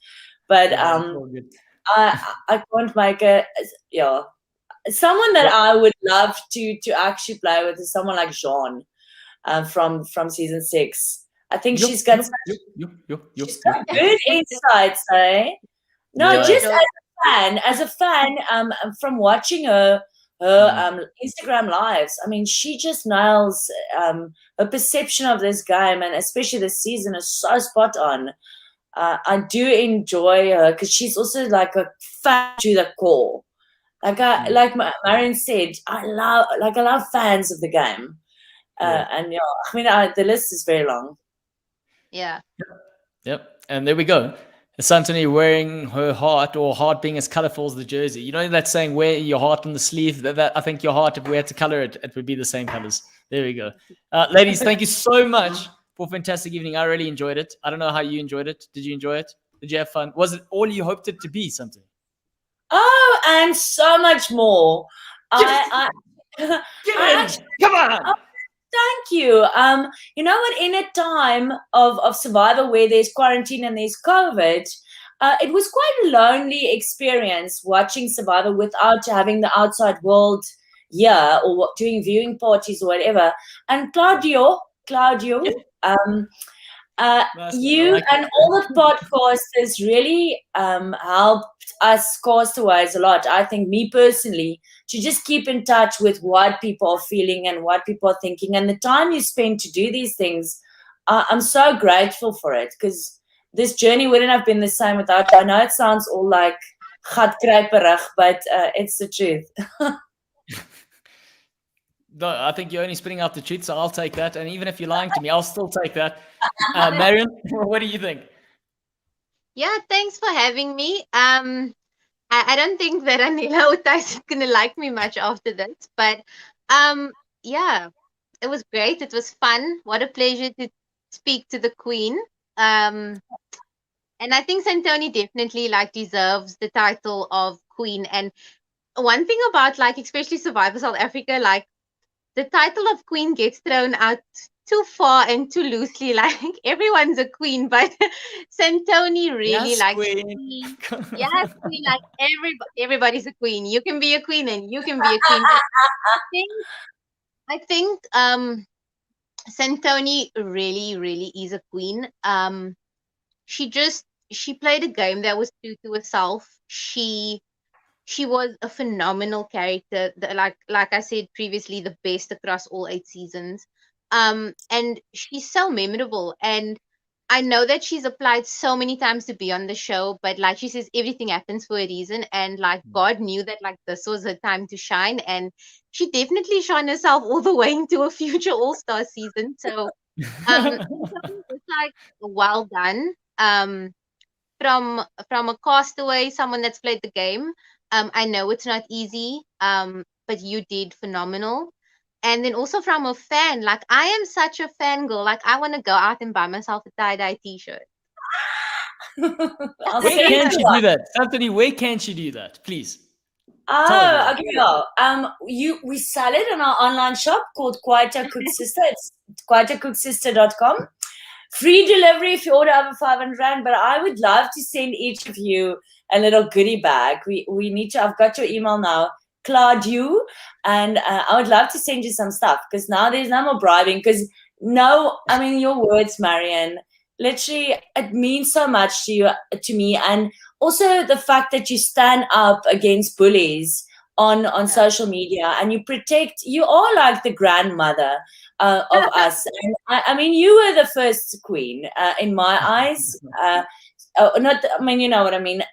but I can't make someone that I would love to actually play with is someone like Jean from season 6. I think she's got good insights, eh? No, just as a fan, from watching her Instagram lives, I mean, she just nails her perception of this game, and especially this season is so spot on. I do enjoy her because she's also like a fan to the core. Like Marian said, I love fans of the game, and I mean, the list is very long. Yeah. Yep. And there we go. Santoni wearing her heart, or heart being as colorful as the jersey. You know that saying, wear your heart on the sleeve? That I think your heart, if we had to color it, it would be the same colors. There we go. Ladies, thank you so much for a fantastic evening. I really enjoyed it. I don't know how you enjoyed it. Did you enjoy it? Did you have fun? Was it all you hoped it to be, Santoni? Oh, and so much more. Come on. Thank you. You know what? In a time of Survivor where there's quarantine and there's COVID, it was quite a lonely experience watching Survivor without having the outside world here or doing viewing parties or whatever. And Claudio, you and all the podcasters really helped us castaways a lot. I think, me personally, to just keep in touch with what people are feeling and what people are thinking, and the time you spend to do these things. I'm so grateful for it, because this journey wouldn't have been the same without you. I know it sounds all like gatkruiperig, but it's the truth. No, I think you're only spitting out the truth, so I'll take that. And even if you're lying to me, I'll still take that. Marian, what do you think? Yeah, thanks for having me. I don't think that Anila Utais is gonna like me much after this, but yeah, It was great. It was fun. What a pleasure to speak to the Queen. Um, and I think Santoni definitely like deserves the title of Queen. And one thing about like especially Survivor South Africa, like the title of Queen gets thrown out too far and too loosely. Like everyone's a queen, but Santoni really Yes, likes Queen. queen. Yes, queen. Like everybody's a queen. You can be a queen, and you can be a queen. But I think Santoni really, really is a queen. She just she played a game that was true to herself. She was a phenomenal character. Like I said previously, the best across all 8 seasons. And she's so memorable. And I know that she's applied so many times to be on the show, but like she says, everything happens for a reason. And like God knew that like this was her time to shine, and she definitely shone herself all the way into a future All-Star season. So it's like well done. From a castaway, someone that's played the game. I know it's not easy, but you did phenomenal. And then also from a fan, like I am such a fangirl. Like I want to go out and buy myself a tie-dye t-shirt. I'll Where send can you she one. do that? Anthony, where can she do that? Please. Oh, okay. We sell it in our online shop called Kwaita Cook Sister. It's kwaitacooksister.com. Free delivery if you order over 500 Rand, but I would love to send each of you a little goodie bag. We need to, I've got your email now, Claudio, and I would love to send you some stuff because now there's no more bribing. Because your words, Marian, literally, it means so much to me, and also the fact that you stand up against bullies on social media and you are like the grandmother of us. And I mean, you were the first queen in my eyes. You know what I mean.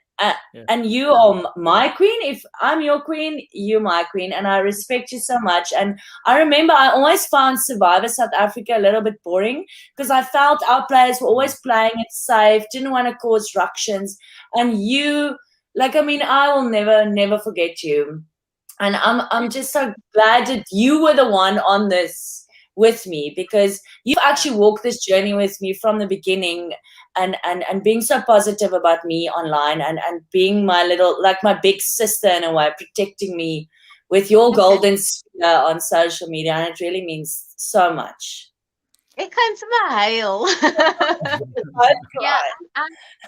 And you are my queen. If I'm your queen, you're my queen, and I respect you so much. And I remember I always found Survivor South Africa a little bit boring because I felt our players were always playing it safe, didn't want to cause ructions. And you, I will never forget you. And I'm just so glad that you were the one on this with me, because you've actually walked this journey with me from the beginning, and being so positive about me online, and being my big sister in a way, protecting me with your golden sphere on social media, and it really means so much. It can smile. Yeah,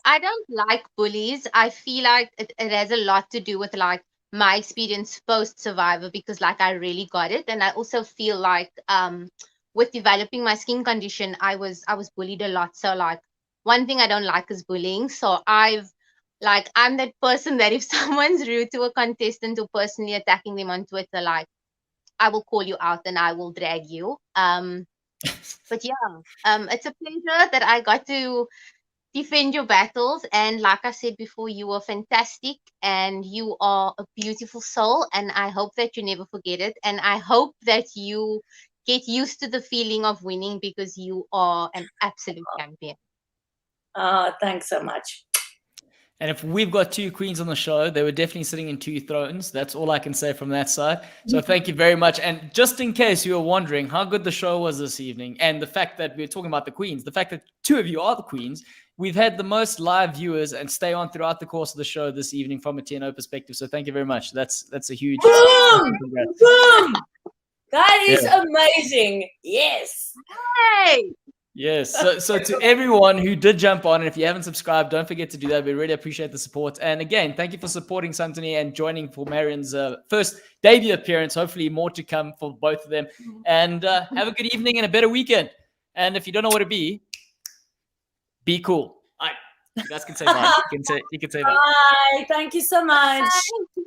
I don't like bullies. I feel like it has a lot to do with like my experience post Survivor, because like I really got it. And I also feel like with developing my skin condition, I was bullied a lot. So like one thing I don't like is bullying. So I'm that person that if someone's rude to a contestant or personally attacking them on Twitter, like I will call you out and I will drag you. But yeah, it's a pleasure that I got to defend your battles. And like I said before, you were fantastic and you are a beautiful soul. And I hope that you never forget it. And I hope that you get used to the feeling of winning, because you are an absolute champion. Thanks so much. And if we've got two queens on the show, they were definitely sitting in two thrones. That's all I can say from that side. So thank you very much. And just in case you were wondering how good the show was this evening, and the fact that we were talking about the queens, the fact that two of you are the queens, we've had the most live viewers and stay on throughout the course of the show this evening from a TNO perspective. So thank you very much. That's a huge boom. That is amazing. Yes. Hey. Yes. So to everyone who did jump on, and if you haven't subscribed, don't forget to do that. We really appreciate the support. And again, thank you for supporting Santoni and joining for Marian's first debut appearance. Hopefully more to come for both of them. And have a good evening and a better weekend. And if you don't know what to be cool. All right. You guys can say bye. You can say bye. Bye. Thank you so much. Bye.